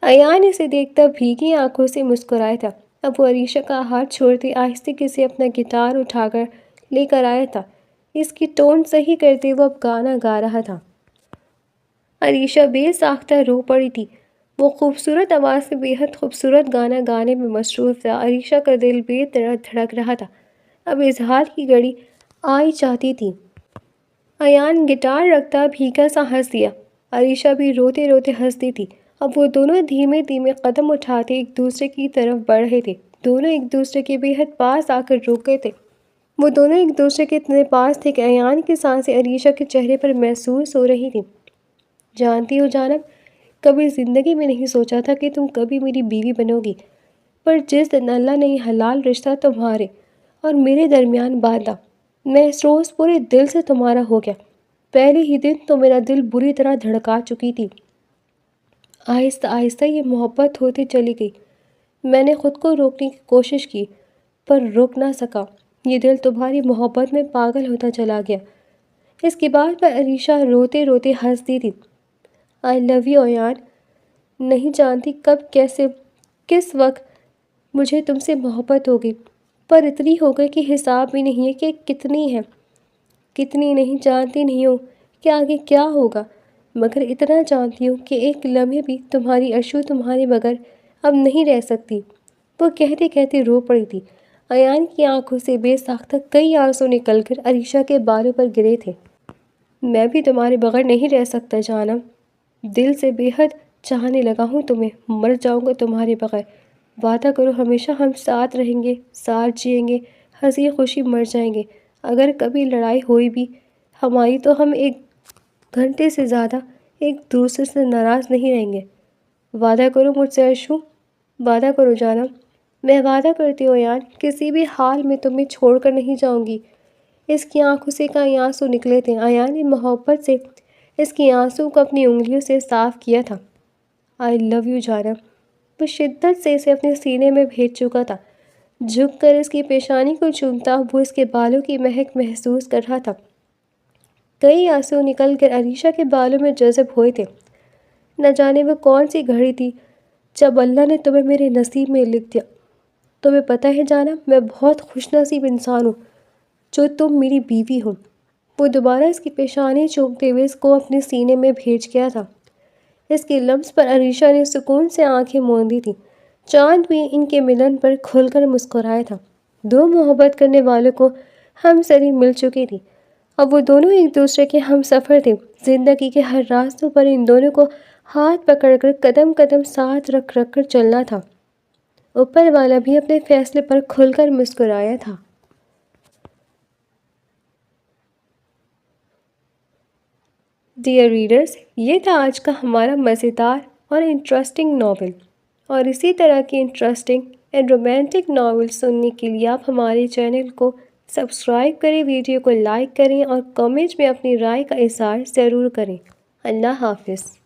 ایان اسے دیکھتا بھیگی آنکھوں سے مسکرایا تھا۔ اب وہ عریشہ کا ہاتھ چھوڑتے آہستگی سے اپنا گٹار اٹھا کر لے کر آیا تھا۔ اس کی ٹون صحیح کرتے وہ اب گانا گا رہا تھا۔ عریشہ بے ساختہ رو پڑی تھی۔ وہ خوبصورت آواز سے بے حد خوبصورت گانا گانے میں مصروف تھا۔ عریشہ کا دل بے درد دھڑک رہا تھا۔ اب اظہار کی گھڑی آئی چاہتی تھی۔ ایان گٹار رکھتا بھیگا سا ہنس دیا۔ عریشہ بھی روتے روتے ہنستی تھی۔ اب وہ دونوں دھیمے دھیمے قدم اٹھاتے ایک دوسرے کی طرف بڑھ رہے تھے۔ دونوں ایک دوسرے کے بے حد پاس آ کر رک گئے تھے۔ وہ دونوں ایک دوسرے کے اتنے پاس تھے کہ ایان کی سانسیں عریشہ کے چہرے پر محسوس ہو رہی تھیں۔ جانتی ہو جانب، کبھی زندگی میں نہیں سوچا تھا کہ تم کبھی میری بیوی بنو گی، پر جس دن اللہ نے یہ حلال رشتہ تمہارے اور میرے درمیان باندھا، میں اس روز پورے دل سے تمہارا ہو گیا۔ پہلے ہی دن تو میرا دل بری طرح دھڑکا چکی تھی۔ آہستہ آہستہ یہ محبت ہوتی چلی گئی۔ میں نے خود کو روکنے کی کوشش کی پر روک نہ سکا۔ یہ دل تمہاری محبت میں پاگل ہوتا چلا گیا۔ اس کے بعد پر عریشہ روتے روتے ہنستی تھی۔ آئی لو یو ایان، نہیں جانتی کب کیسے کس وقت مجھے تم سے محبت ہوگی، پر اتنی ہو گئی کہ حساب بھی نہیں ہے کہ کتنی ہے۔ کتنی نہیں جانتی نہیں ہوں کہ آگے کیا ہوگا، مگر اتنا جانتی ہوں کہ ایک لمحے بھی تمہاری ارشو تمہارے بغیر اب نہیں رہ سکتی۔ وہ کہتے کہتے رو پڑی تھی۔ ایان کی آنکھوں سے بے ساختہ کئی آنسو نکل کر عریشہ کے بالوں پر گرے تھے۔ میں بھی تمہارے بغیر نہیں رہ سکتا جانم، دل سے بے حد چاہنے لگا ہوں تمہیں، مر جاؤں گا تمہارے بغیر۔ وعدہ کرو ہمیشہ ہم ساتھ رہیں گے، ساتھ جئیں گے، ہنسی خوشی مر جائیں گے۔ اگر کبھی لڑائی ہوئی بھی ہماری تو ہم ایک گھنٹے سے زیادہ ایک دوسرے سے ناراض نہیں رہیں گے۔ وعدہ کرو مجھ سے ارشو، وعدہ کرو جانم۔ میں وعدہ کرتی ہوں ایان، کسی بھی حال میں تمہیں چھوڑ کر نہیں جاؤں گی۔ اس کی آنکھوں سے کئی آنسو نکلے تھے۔ ایان نے محبت سے اس کی آنسو کو اپنی انگلیوں سے صاف کیا تھا۔ آئی لو یو جانم۔ وہ شدت سے اسے اپنے سینے میں بھیج چکا تھا۔ جھک کر اس کی پیشانی کو چومتا وہ اس کے بالوں کی مہک محسوس کر رہا تھا۔ کئی آنسو نکل کر عریشہ کے بالوں میں جذب ہوئے تھے۔ نہ جانے وہ کون سی گھڑی تھی جب اللہ نے تمہیں میرے نصیب میں لکھ دیا۔ تمہیں پتہ ہے جانم، میں بہت خوش نصیب انسان ہوں جو تم میری بیوی ہو۔ وہ دوبارہ اس کی پیشانی چومتے ہوئے اس کو اپنے سینے میں بھیج گیا تھا۔ اس کے لمس پر عریشہ نے سکون سے آنکھیں موندی تھیں۔ چاند بھی ان کے ملن پر کھل کر مسکرایا تھا۔ دو محبت کرنے والوں کو ہم سری مل چکی تھی۔ اب وہ دونوں ایک دوسرے کے ہم سفر تھے۔ زندگی کے ہر راستوں پر ان دونوں کو ہاتھ پکڑ کر قدم قدم ساتھ رکھ رکھ کر چلنا تھا۔ اوپر والا بھی اپنے فیصلے پر کھل کر مسکرایا تھا۔ ڈیئر ریڈرز، یہ تھا آج کا ہمارا مزیدار اور انٹرسٹنگ ناول، اور اسی طرح کی انٹرسٹنگ اینڈ رومانٹک ناول سننے کے لیے آپ ہمارے چینل کو سبسکرائب کریں، ویڈیو کو لائک کریں اور کمنٹ میں اپنی رائے کا اظہار ضرور کریں۔ اللہ حافظ۔